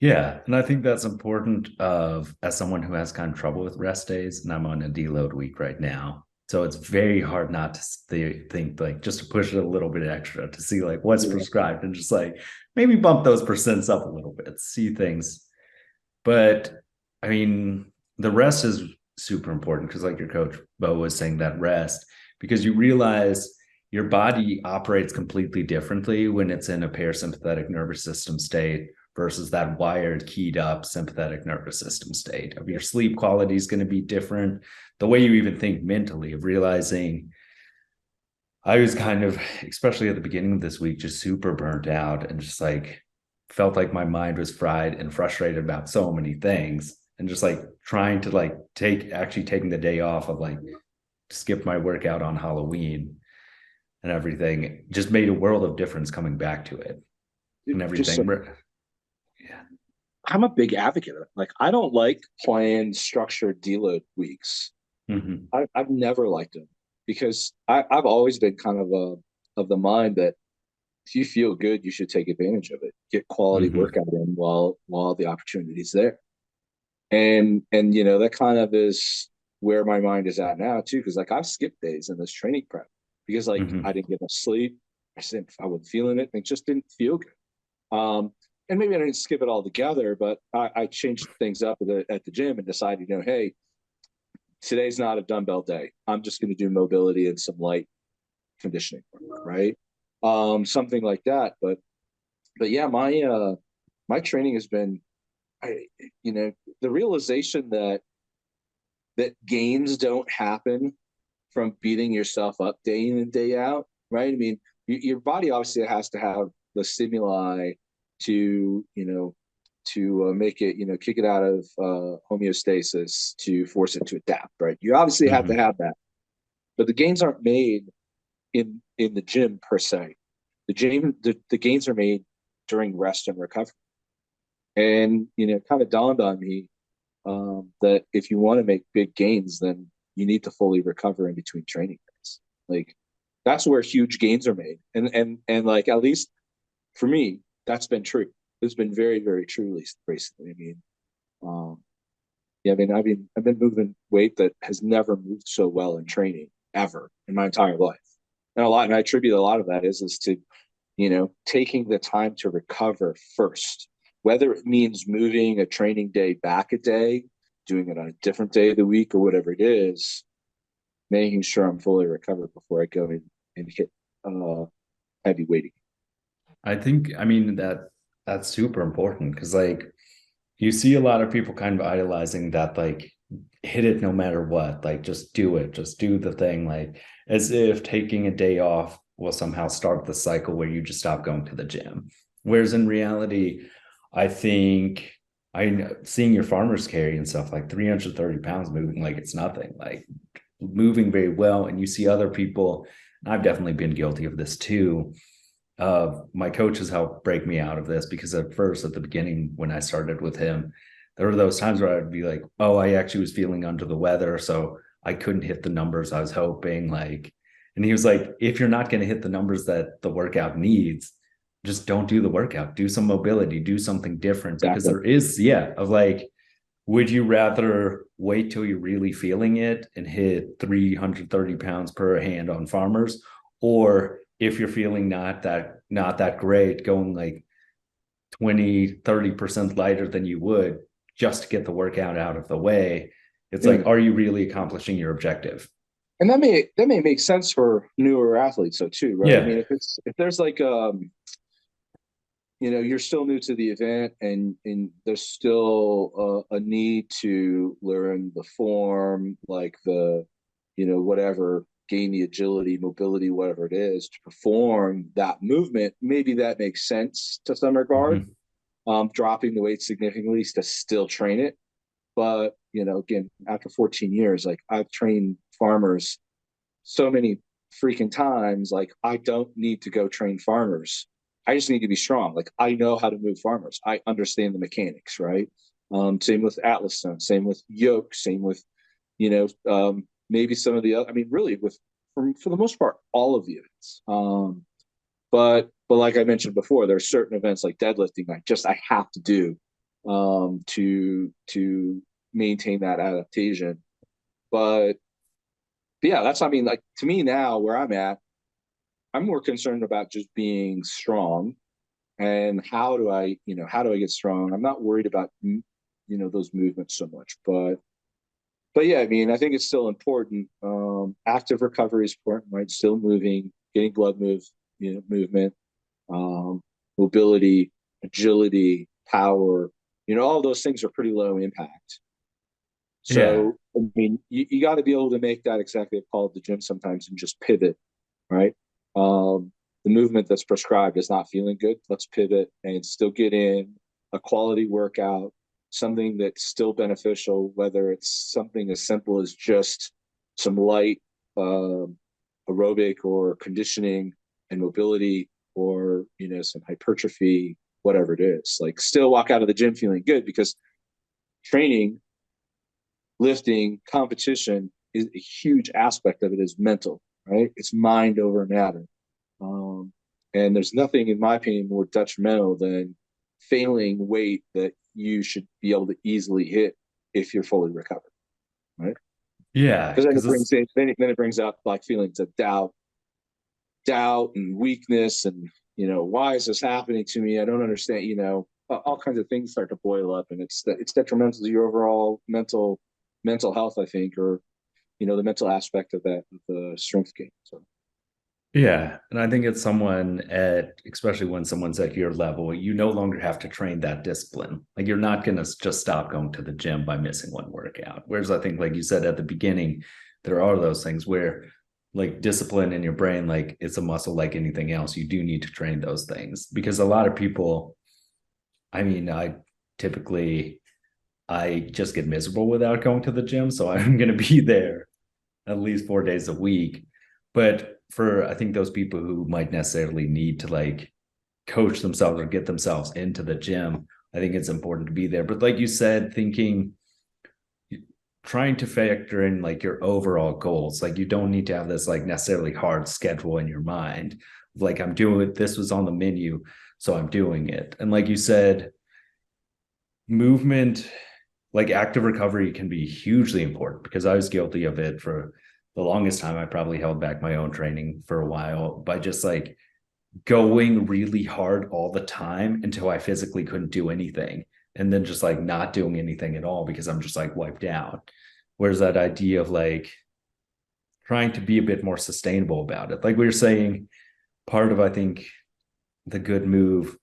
Yeah, and I think that's important as someone who has kind of trouble with rest days, and I'm on a deload week right now. So it's very hard not to think like just to push it a little bit extra to see like what's prescribed and just like maybe bump those percents up a little bit, see things. But I mean, the rest is super important because like your coach Bo was saying, that rest, because you realize your body operates completely differently when it's in a parasympathetic nervous system state versus that wired, keyed up sympathetic nervous system state. Of your sleep quality is going to be different. The way you even think mentally, of realizing I was kind of, especially at the beginning of this week, just super burnt out and just like felt like my mind was fried and frustrated about so many things. And just like trying to like taking the day off of like skip my workout on Halloween and everything just made a world of difference coming back to it and everything. Yeah. I'm a big advocate of it. Like, I don't like planned structured deload weeks. Mm-hmm. I've never liked them because I've always been kind of the mind that if you feel good, you should take advantage of it. Get quality Mm-hmm. workout in while the opportunity's there. And that kind of is where my mind is at now too, because like I've skipped days in this training prep because like Mm-hmm. I didn't get enough sleep. I wasn't feeling it. It just didn't feel good. And maybe I didn't skip it all together, but I changed things up at the gym and decided, hey, today's not a dumbbell day. I'm just going to do mobility and some light conditioning work, right? Something like that. But yeah, my training has been, the realization that gains don't happen from beating yourself up day in and day out, right? I mean, your body obviously has to have the stimuli to make it, kick it out of homeostasis to force it to adapt, right? You obviously have to Mm-hmm. have that, but the gains aren't made in the gym per se. The gains are made during rest and recovery, and it kind of dawned on me that if you want to make big gains, then you need to fully recover in between training days. Like, that's where huge gains are made, and like, at least for me, that's been true. It's been very, very true, at least recently. I mean, yeah, I've been moving weight that has never moved so well in training ever in my entire life, and I attribute a lot of that is to, taking the time to recover first, whether it means moving a training day back a day, doing it on a different day of the week, or whatever it is, making sure I'm fully recovered before I go in and hit heavy weighting. I think, I mean, that's super important because like you see a lot of people kind of idolizing that, like hit it no matter what, like just do it, just do the thing, like as if taking a day off will somehow start the cycle where you just stop going to the gym. Whereas in reality, I think seeing your farmers carry and stuff like 330 pounds moving like it's nothing, like moving very well. And you see other people, and I've definitely been guilty of this too. My coach has helped break me out of this because at the beginning, when I started with him, there were those times where I'd be like, oh, I actually was feeling under the weather. So I couldn't hit the numbers I was hoping. Like, and he was like, if you're not going to hit the numbers that the workout needs, just don't do the workout, do some mobility, do something different, because Exactly. there is, yeah, of like, would you rather wait till you're really feeling it and hit 330 pounds per hand on farmers? Or if you're feeling not that great, going like 20-30% lighter than you would just to get the workout out of the way? It's Yeah. like, are you really accomplishing your objective? And that may make sense for newer athletes though too, right? I Yeah. mean, if there's like you're still new to the event and there's still a need to learn the form, like the, whatever, gain the agility, mobility, whatever it is to perform that movement, maybe that makes sense to some regard. Mhm. Dropping the weight significantly to still train it. But, again, after 14 years, like I've trained farmers so many freaking times. Like I don't need to go train farmers. I just need to be strong. Like I know how to move farmers. I understand the mechanics, right? Same with Atlas Stone, same with yoke, same with, maybe some of the other, I mean, really with, for the most part, all of the events. But like I mentioned before, there are certain events like deadlifting I have to do to maintain that adaptation. But yeah, I mean, like to me now where I'm at, I'm more concerned about just being strong and how do I get strong? I'm not worried about those movements so much, but yeah, I mean, I think it's still important. Active recovery is important, right? Still moving, getting movement, um, mobility, agility, power. All those things are pretty low impact. Yeah. So, I mean, you got to be able to make that executive call at the gym sometimes and just pivot, right? The movement that's prescribed is not feeling good. Let's pivot and still get in a quality workout, something that's still beneficial, whether it's something as simple as just some light aerobic or conditioning and mobility, or some hypertrophy, whatever it is. Like still walk out of the gym feeling good, because training, lifting, competition is a huge aspect of it is mental, right? It's mind over matter. Um, and there's nothing, in my opinion, more detrimental than failing weight that you should be able to easily hit if you're fully recovered, right? Yeah. Because then Because it it's, brings in, then it brings up like feelings of doubt and weakness, and why is this happening to me? I don't understand. All kinds of things start to boil up, and it's detrimental to your overall mental health, I think, or the mental aspect of that, of the strength gain. So yeah. And I think it's especially when someone's at your level, you no longer have to train that discipline. Like you're not going to just stop going to the gym by missing one workout. Whereas I think, like you said at the beginning, there are those things where like discipline in your brain, like it's a muscle like anything else. You do need to train those things, because a lot of people, I mean, I just get miserable without going to the gym. So I'm going to be there at least 4 days a week. But for, I think, those people who might necessarily need to like coach themselves or get themselves into the gym, I think it's important to be there. But like you said, trying to factor in like your overall goals. Like you don't need to have this like necessarily hard schedule in your mind. Like I'm doing it, this was on the menu, so I'm doing it. And like you said, movement, like active recovery, can be hugely important, because I was guilty of it for the longest time. I probably held back my own training for a while by just like going really hard all the time until I physically couldn't do anything, and then just like not doing anything at all because I'm just like wiped out. Whereas that idea of like trying to be a bit more sustainable about it, like we were saying, part of, I think, the good move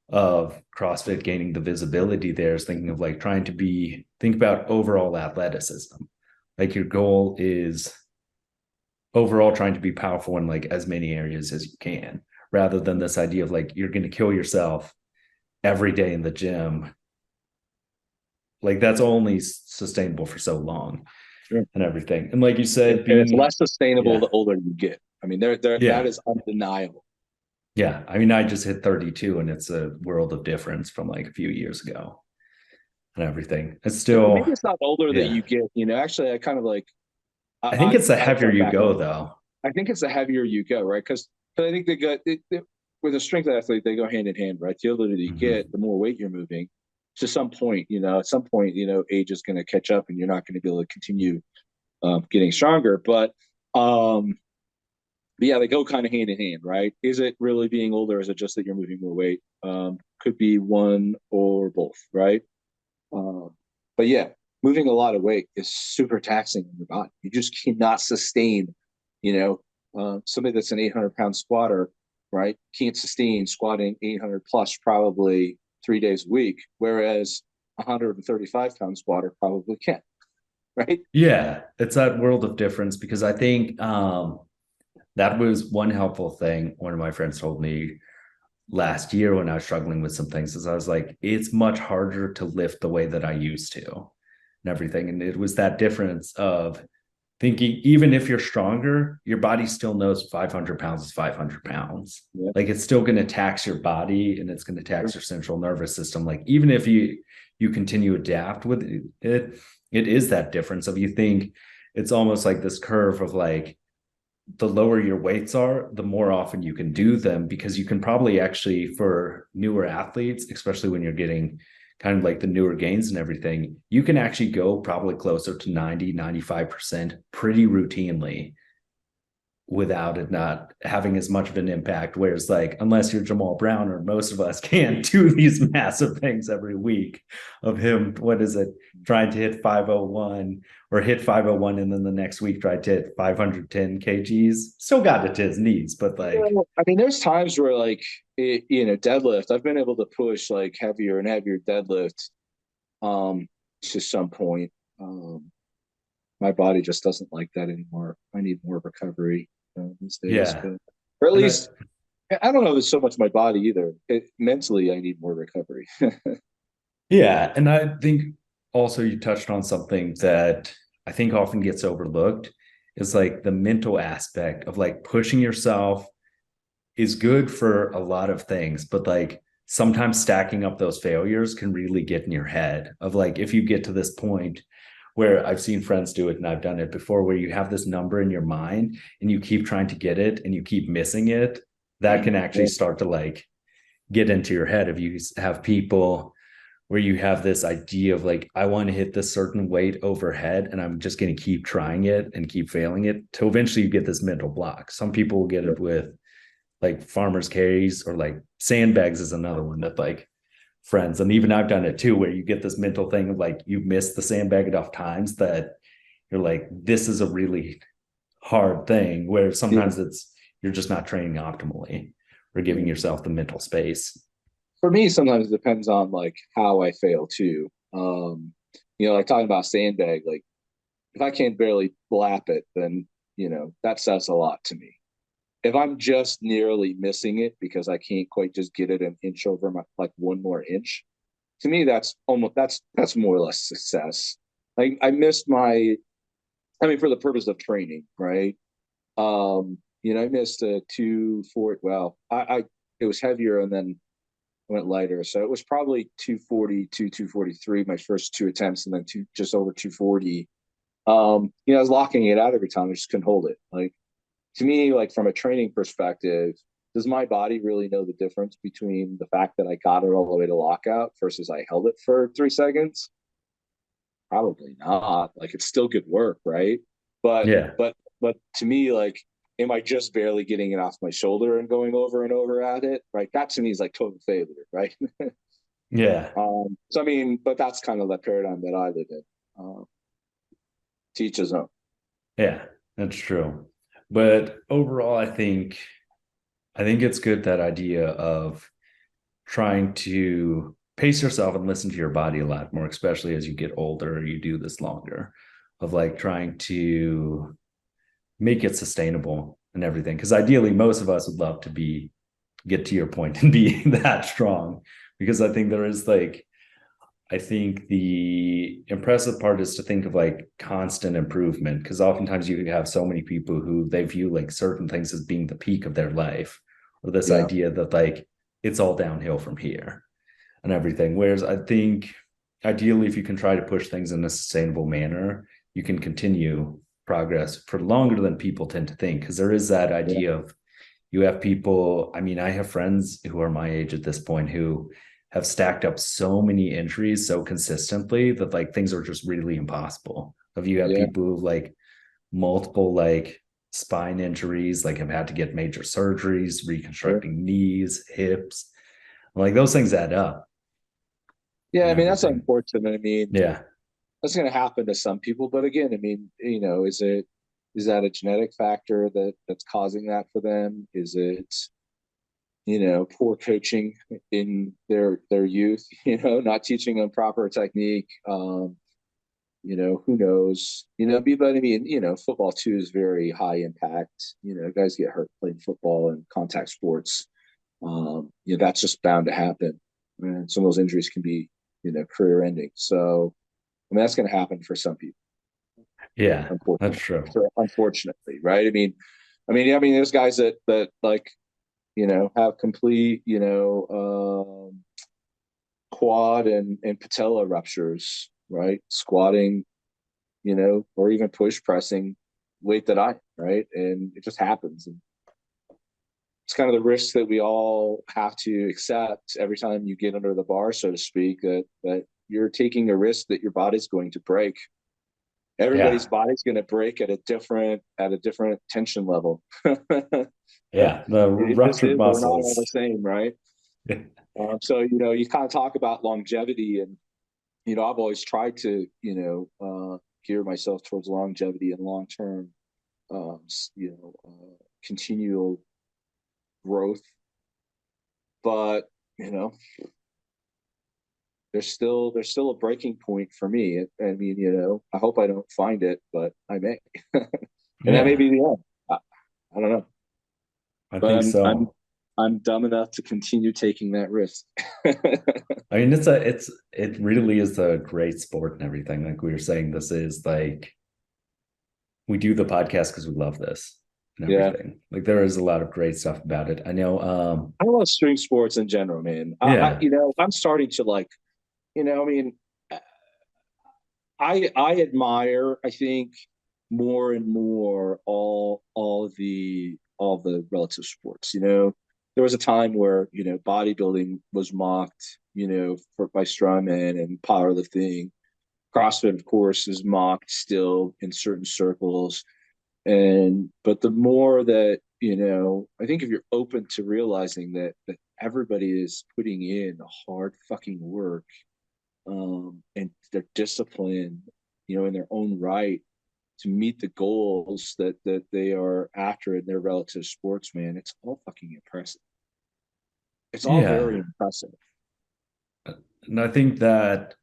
of CrossFit gaining the visibility there is thinking of like trying to think about overall athleticism. Like your goal is overall trying to be powerful in like as many areas as you can, rather than this idea of like you're going to kill yourself every day in the gym. Like that's only sustainable for so long sure. and everything. And like you And said, it's being, less sustainable yeah, the older you get. I mean, that yeah, is undeniable. yeah. I mean, I just hit 32 and it's a world of difference from like a few years ago and everything. It's Maybe still, it's not older that yeah. you get. Actually, I kind of like I think it's the I heavier jump you back. go though. I think it's the heavier you go, right? Because I think with a strength athlete, they go hand in hand, right? The older that you Mhm. get, the more weight you're moving. To some point, at some point, age is going to catch up, and you're not going to be able to continue getting stronger. But yeah, they go kind of hand in hand, right? Is it really being older? Or is it just that you're moving more weight? Could be one or both, right? Um, but yeah, moving a lot of weight is super taxing on your body. You just cannot sustain, somebody that's an 800-pound squatter, right? Can't sustain squatting 800 plus probably 3 days a week, whereas a 135-pound squatter probably can, right? Yeah, it's that world of difference because I think that was one helpful thing one of my friends told me last year when I was struggling with some things is I was like, it's much harder to lift the way that I used to and everything. And it was that difference of thinking, even if you're stronger, your body still knows 500 pounds is 500 pounds. Yeah. Like it's still going to tax your body and it's going to tax your central nervous system. Like even if you continue to adapt with it, it is that difference of you think it's almost like this curve of like the lower your weights are, the more often you can do them because you can probably actually, for newer athletes, especially when you're getting kind of like the newer gains and everything, you can actually go probably closer to 90-95% pretty routinely without it not having as much of an impact. Whereas, like, unless you're Jamal Brown or most of us can't do these massive things every week of him, what is it, trying to hit 501 or hit 501 and then the next week try to hit 510 kgs, still got it to his knees, but like, I mean, there's times where like, deadlift, I've been able to push like heavier and heavier deadlift to some point. My body just doesn't like that anymore. I need more recovery these days, yeah. but or at And I, least I don't know if it's so much my body either. Mentally, I need more recovery. yeah. And I think also you touched on something that I think often gets overlooked is like the mental aspect of like pushing yourself is good for a lot of things, but like sometimes stacking up those failures can really get in your head of like if you get to this point where I've seen friends do it and I've done it before where you have this number in your mind and you keep trying to get it and you keep missing it, that can actually Yeah. start to like get into your head if you have people where you have this idea of like I want to hit this certain weight overhead and I'm just going to keep trying it and keep failing it till eventually you get this mental block. Some people will get it with like farmers carries or like sandbags is another one that like friends, and even I've done it too, where you get this mental thing of like you missed the sandbag enough times that you're like, this is a really hard thing, where Yeah. sometimes it's you're just not training optimally or giving yourself the mental space. For me, sometimes it depends on like how I fail too. Like talking about sandbag, like if I can't barely blap it, then that says a lot to me. If I'm just nearly missing it because I can't quite just get it an inch over my like one more inch, to me that's more or less success. Like I missed my, I mean, for the purpose of training, right? I missed a 240. Well, I it was heavier and then went lighter, so it was probably 242, 243 my first two attempts, and then just over 240. I was locking it out every time. I just couldn't hold it. Like to me, like from a training perspective, does my body really know the difference between the fact that I got it all the way to lockout versus I held it for 3 seconds? Probably not. Like it's still good work, right? But Yeah. but but to me, like, am I just barely getting it off my shoulder and going over and over at it? Right. That to me is like total failure, right? Yeah. So I mean, but that's kind of the paradigm that I live in. Teach his own. Yeah. That's true. But overall, I think it's good that idea of trying to pace yourself and listen to your body a lot more, especially as you get older, you do this longer, of like trying to make it sustainable and everything. Because ideally, most of us would love to get to your point and be that strong. Because I think there is like, I think the impressive part is to think of like constant improvement. Because oftentimes you have so many people who they view like certain things as being the peak of their life, or this Yeah. idea that like it's all downhill from here and everything. Whereas I think ideally, if you can try to push things in a sustainable manner, you can continue progress for longer than people tend to think. Because there is that Yeah. idea of You have people, I mean, I have friends who are my age at this point who have stacked up so many injuries so consistently that like things are just really impossible. If you have Yeah, people who like multiple like spine injuries, like have had to get major surgeries, sure. reconstructing knees, hips, like those things add up Yeah, and I mean, that's everything. unfortunate. I mean, Yeah. that's going to happen to some people, but again, I mean, is that a genetic factor that's causing that for them? Is it, poor coaching in their youth, not teaching them proper technique? Who knows? But I mean, football too is very high impact. Guys get hurt playing football and contact sports. That's just bound to happen. And some of those injuries can be, career ending. So, I mean, that's going to happen for some people, Yeah, that's unfortunately. true. So, unfortunately, right? I mean, there's guys that like, have complete, quad and patella ruptures, right? Squatting, or even push pressing weight that right? And it just happens. And it's kind of the risk that we all have to accept every time you get under the bar, so to speak, that you're taking a risk that your body's going to break. Everybody's Yeah. body's going to break at a different tension level. Yeah. The It just ruptured is. We're not all the muscles. same, right? So you kind of talk about longevity, and I've always tried to gear myself towards longevity and long term, continual growth. But you know, there's still a breaking point for me. I mean, I hope I don't find it, but I may, and that may Yeah, be the end. I don't know, I but think I'm so. I'm dumb enough to continue taking that risk. I mean, it really is a great sport and everything. Like we were saying, this is like we do the podcast because we love this and Yeah, everything. Like there is a lot of great stuff about it. I know. I love string sports in general, man. Yeah, I'm starting to like, I mean, I admire, I think, more and more all the relative sports. There was a time where bodybuilding was mocked, by strongmen and powerlifting. CrossFit, of course, is mocked still in certain circles. But the more that I think if you're open to realizing that everybody is putting in hard fucking work, and their discipline, in their own right to meet the goals that they are after in their relative sports, man, it's all fucking impressive. It's all very yeah. impressive. And I think that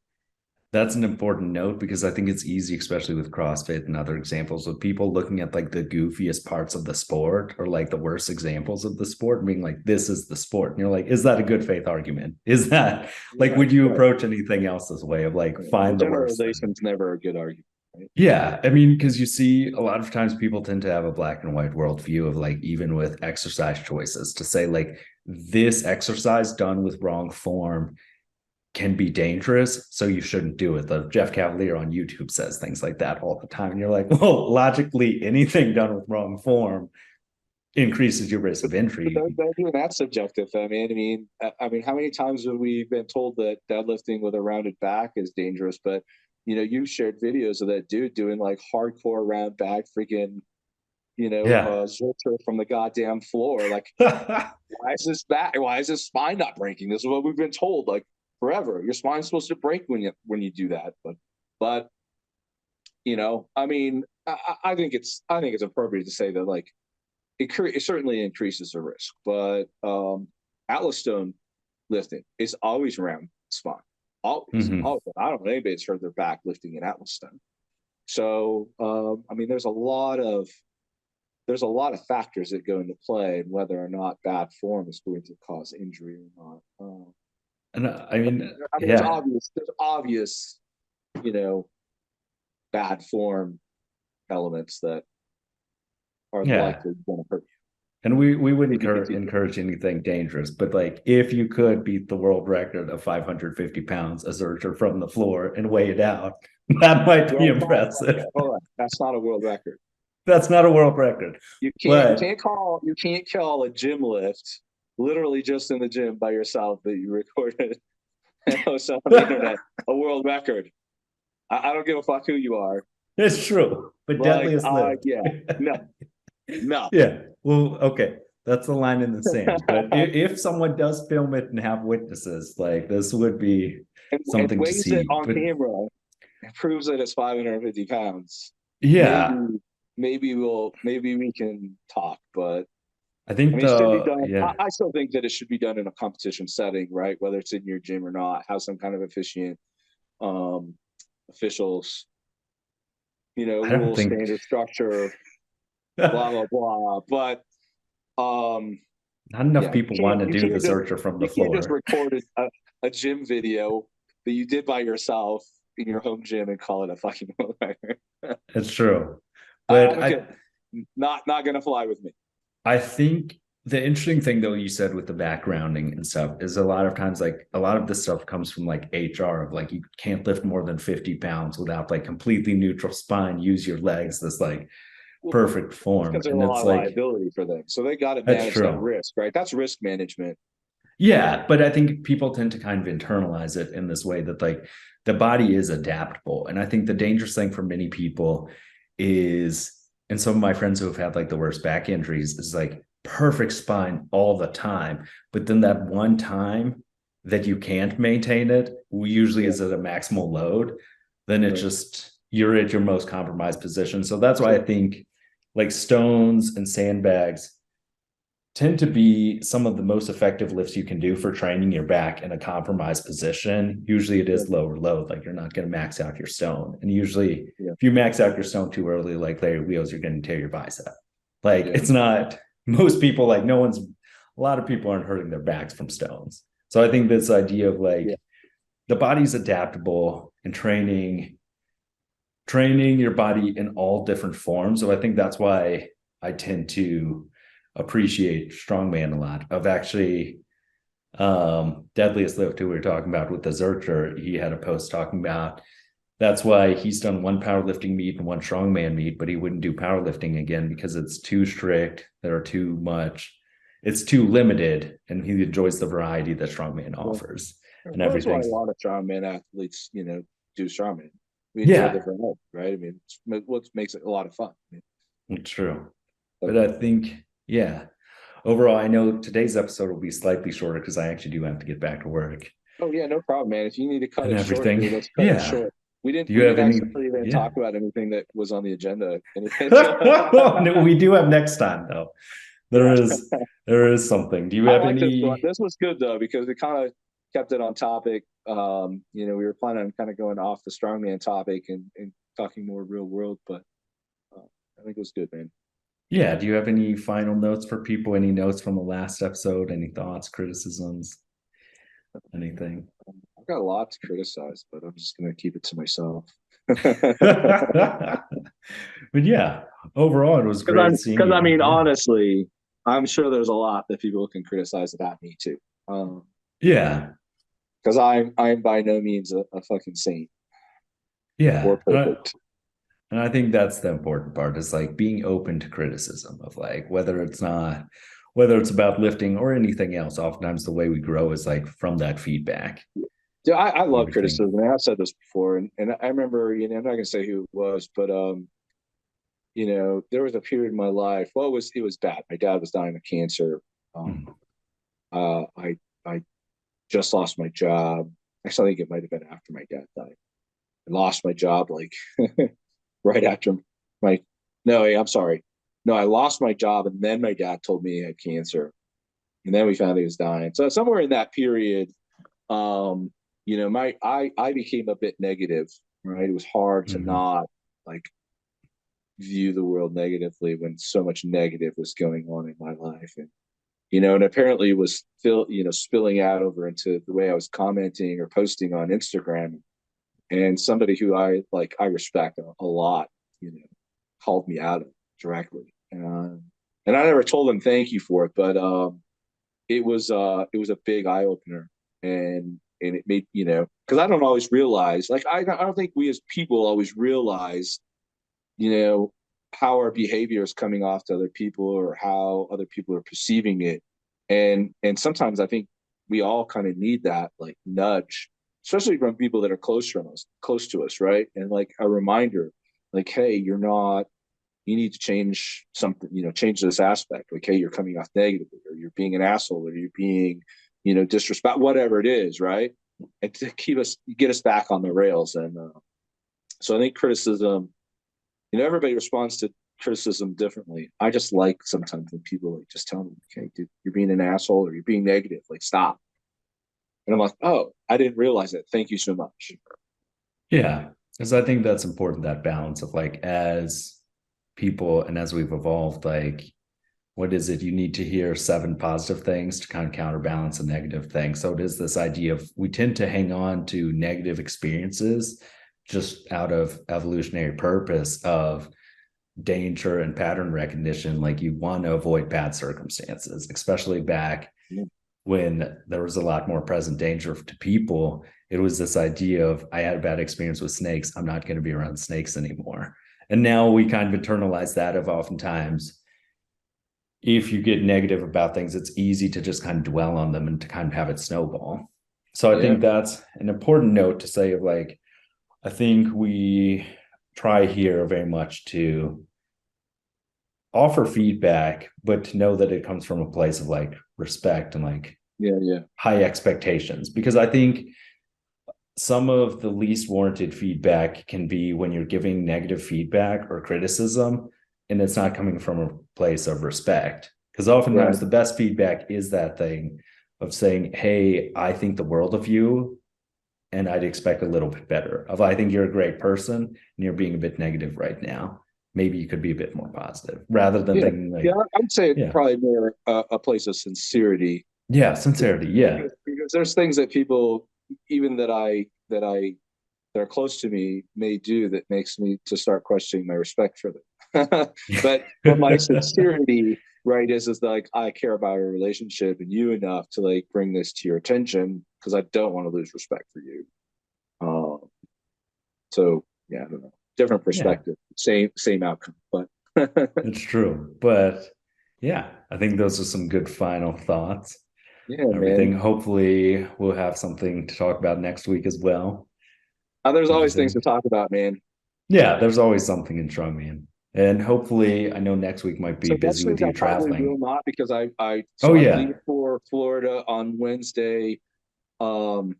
that's an important note because I think it's easy, especially with CrossFit and other examples, of people looking at like the goofiest parts of the sport or like the worst examples of the sport and being like, this is the sport. And you're like, is that a good faith argument? Is that like, Yeah, would you right. approach anything else this way of like, The find the worst generalization thing? is never a good argument, right? Yeah. I mean, because you see a lot of times people tend to have a black and white worldview of like, even with exercise choices, to say like, this exercise done with wrong form can be dangerous, so you shouldn't do it. The Jeff Cavalier on YouTube says things like that all the time. And you're like, well, logically, anything done with wrong form increases your risk of But injury. even that's subjective. I mean, how many times have we been told that deadlifting with a rounded back is dangerous? But you shared videos of that dude doing like hardcore round back, freaking, Yeah. Zolter from the goddamn floor. Like, why is this back? Why is this spine not breaking? This is what we've been told like forever. Your spine's supposed to break when you do that. But I mean, I think it's appropriate to say that like it certainly increases the risk, but Atlas stone lifting is always around spine. Always, Mhm. always. I don't know anybody that's hurt their back lifting an Atlas stone. So I mean, there's a lot of factors that go into play and whether or not bad form is going to cause injury or not. And I mean, There's yeah, obvious, you know, bad form elements that are yeah. likely going to hurt And we you wouldn't if you continue. encourage anything dangerous, but like if you could beat the world record of 550 pounds a searcher from the floor and weigh it out, that might be Well, impressive. hold on. That's not a world record. That's not a world record. But You can't call a gym lift literally just in the gym by yourself that you recorded and post on the internet a world record. I don't give a fuck who you are. it's true. But Like, deadliest lift. yeah, no, no. Yeah. Well, okay. That's the line in the sand. But if someone does film it and have witnesses, like this would be And something to weighs it see. on But camera and proves that it's 550 pounds. Maybe, yeah, maybe we can talk, but I I think mean, it should be done. yeah, I still think that it should be done in a competition setting, right? Whether it's in your gym or not, have some kind of efficient um, officials, I don't rule, think standard structure, blah blah blah. But not enough yeah, people want to you do the can't just searcher from the you can't just floor. record a gym video that you did by yourself in your home gym and call it a fucking record. It's true. I But don't care. Not gonna fly with me. I think the interesting thing though you said with the backgrounding and stuff is a lot of times like a lot of this stuff comes from like HR of like you can't lift more than 50 pounds without like completely neutral spine, use your legs, this like Well, perfect form. because there's a And lot it's of like, liability for them, so they got to that's manage that true. risk, right? That's risk management. Yeah, but I think people tend to kind of internalize it in this way that like the body is adaptable. And I think the dangerous thing for many people is, and some of my friends who have had like the worst back injuries is like perfect spine all the time. But then that one time that you can't maintain it, usually Yeah, is at a maximal load, then it right. just, you're at your most compromised position. So that's why I Sure. think like stones and sandbags tend to be some of the most effective lifts you can do for training your back in a compromised position. Usually it Yeah, is lower load, like you're not going to max out your stone. And usually yeah, if you max out your stone too early, like Larry Wheels, you're going to tear your bicep. Like yeah, it's not most people, like no one's, a lot of people aren't hurting their backs from stones. So I think this idea of yeah. like the body's adaptable and training your body in all different forms. So I think that's why I tend to appreciate strongman a lot. Of actually deadliest lift who we were talking about with the Zercher, he had a post talking about that's why he's done one powerlifting meet and one strongman meet, but he wouldn't do powerlifting again because it's too strict, there are too much, it's too limited, and he enjoys the variety that strongman Yeah. offers and Well, that's why everything. a lot of strongman athletes, do strongman. We enjoy the Yeah, variety, right? I mean, it's what makes it a lot of fun. it's true. So, But I think, yeah, overall, I know today's episode will be slightly shorter because I actually do have to get back to work oh yeah, no problem, man. If you need to cut and it short, everything. dude, let's cut it Yeah. short. Do you We have didn't any? actually even Yeah. talk about anything that was on the agenda. No, we do have next time though. There Yeah. is there is something. Do you I have like this one. any? This was good though because it kind of kept it on topic. We were planning on kind of going off the strongman topic and talking more real world, but I think it was good, man. Yeah. Do you have any final notes for people? Any notes from the last episode? Any thoughts, criticisms, anything? I've got a lot to criticize, but I'm just gonna keep it to myself. But yeah, overall, it was great seeing Because I you. mean, Yeah. honestly, I'm sure there's a lot that people can criticize about me too. Yeah. Because I'm by no means a fucking saint or Yeah. perfect. And I think that's the important part is like being open to criticism of like whether it's about lifting or anything else. Oftentimes the way we grow is like from that feedback Yeah, I and love everything. criticism. And I've said this before, and I remember, I'm not gonna say who it was, but there was a period in my life. Well, it was bad. My dad was dying of cancer. Um, Hmm. I just lost my job. Actually, I think it might have been after my dad died. I lost my job like right after my. No, I'm sorry. No, I lost my job, and then my dad told me he had cancer, and then we found he was dying. So somewhere in that period, I became a bit negative. Right, it was hard to Hmm. not like view the world negatively when so much negative was going on in my life, and apparently it was spilling out over into the way I was commenting or posting on Instagram. And somebody who I respect a lot, called me out directly, and I never told them thank you for it, but it was a big eye opener, and it made because I don't always realize, like I don't think we as people always realize, you know how our behavior is coming off to other people or how other people are perceiving it. And sometimes I think we all kind of need that like nudge, especially from people that are close to us, right? And like a reminder, like, hey, you need to change something, change this aspect. Like, hey, you're coming off negatively, or you're being an asshole, or you're being, disrespect, whatever it is, right? And to get us back on the rails. And so I think criticism, everybody responds to criticism differently. I just like sometimes when people like just tell me, okay, dude, you're being an asshole or you're being negative, like stop. And I'm like, oh, I didn't realize it. Thank you so much. Yeah. Because I think that's important, that balance of like, as people and as we've evolved, like, what is it? You need to hear 7 positive things to kind of counterbalance a negative thing. So it is this idea of, we tend to hang on to negative experiences just out of evolutionary purpose of danger and pattern recognition. Like, you want to avoid bad circumstances, especially back when there was a lot more present danger to people. It was this idea of, I had a bad experience with snakes, I'm not going to be around snakes anymore. And now we kind of internalize that of, oftentimes, if you get negative about things, it's easy to just kind of dwell on them and to kind of have it snowball. So I think that's an important note to say of like, I think we try here very much to offer feedback, but to know that it comes from a place of like respect and like high expectations. Because I think some of the least warranted feedback can be when you're giving negative feedback or criticism and it's not coming from a place of respect. Because oftentimes the best feedback is that thing of saying, hey, I think the world of you, and I'd expect a little bit better. Of, I think you're a great person and you're being a bit negative right now. Maybe you could be a bit more positive, rather than thinking like, I would say it's probably more a place of sincerity. Yeah, sincerity. Yeah, because there's things that people, even that are close to me, may do that makes me to start questioning my respect for them. but my sincerity, right, is like, I care about our relationship and you enough to like bring this to your attention because I don't want to lose respect for you. So yeah, I don't know. Different perspective, same outcome, but it's true. But yeah, I think those are some good final thoughts. Yeah, everything. Man. Hopefully, we'll have something to talk about next week as well. There's always things to talk about, man. Yeah, there's always something in strongman. And hopefully, I know next week might be busy with you traveling. Probably will not, because I leave for Florida on Wednesday. My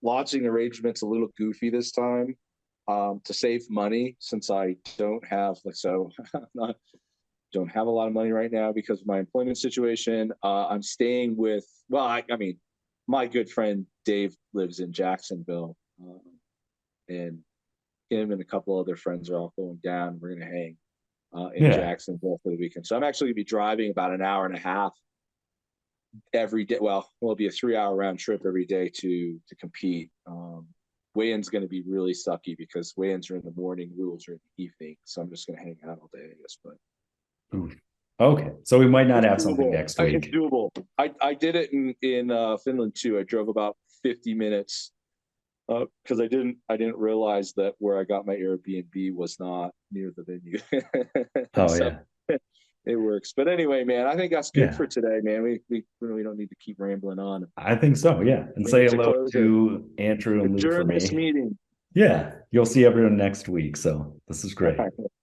lodging arrangement's a little goofy this time. To save money, since I don't have don't have a lot of money right now because of my employment situation. I'm staying with, my good friend Dave lives in Jacksonville, and him and a couple other friends are all going down. We're going to hang in Jacksonville for the weekend. So I'm actually going to be driving about an hour and a half every day. Well, it'll be a 3-hour round trip every day to compete. Weigh-in's going to be really sucky because weigh-ins are in the morning, rules are in the evening. So I'm just going to hang out all day, I guess. But okay, so we might not have something next week. It's doable. I did it in Finland too. I drove about 50 minutes because I didn't realize that where I got my Airbnb was not near the venue. It works. But anyway, man, I think that's good for today, man. We really don't need to keep rambling on. I think so, yeah. And say hello to Andrew and Luke for me. This meeting. Yeah, you'll see everyone next week. So this is great.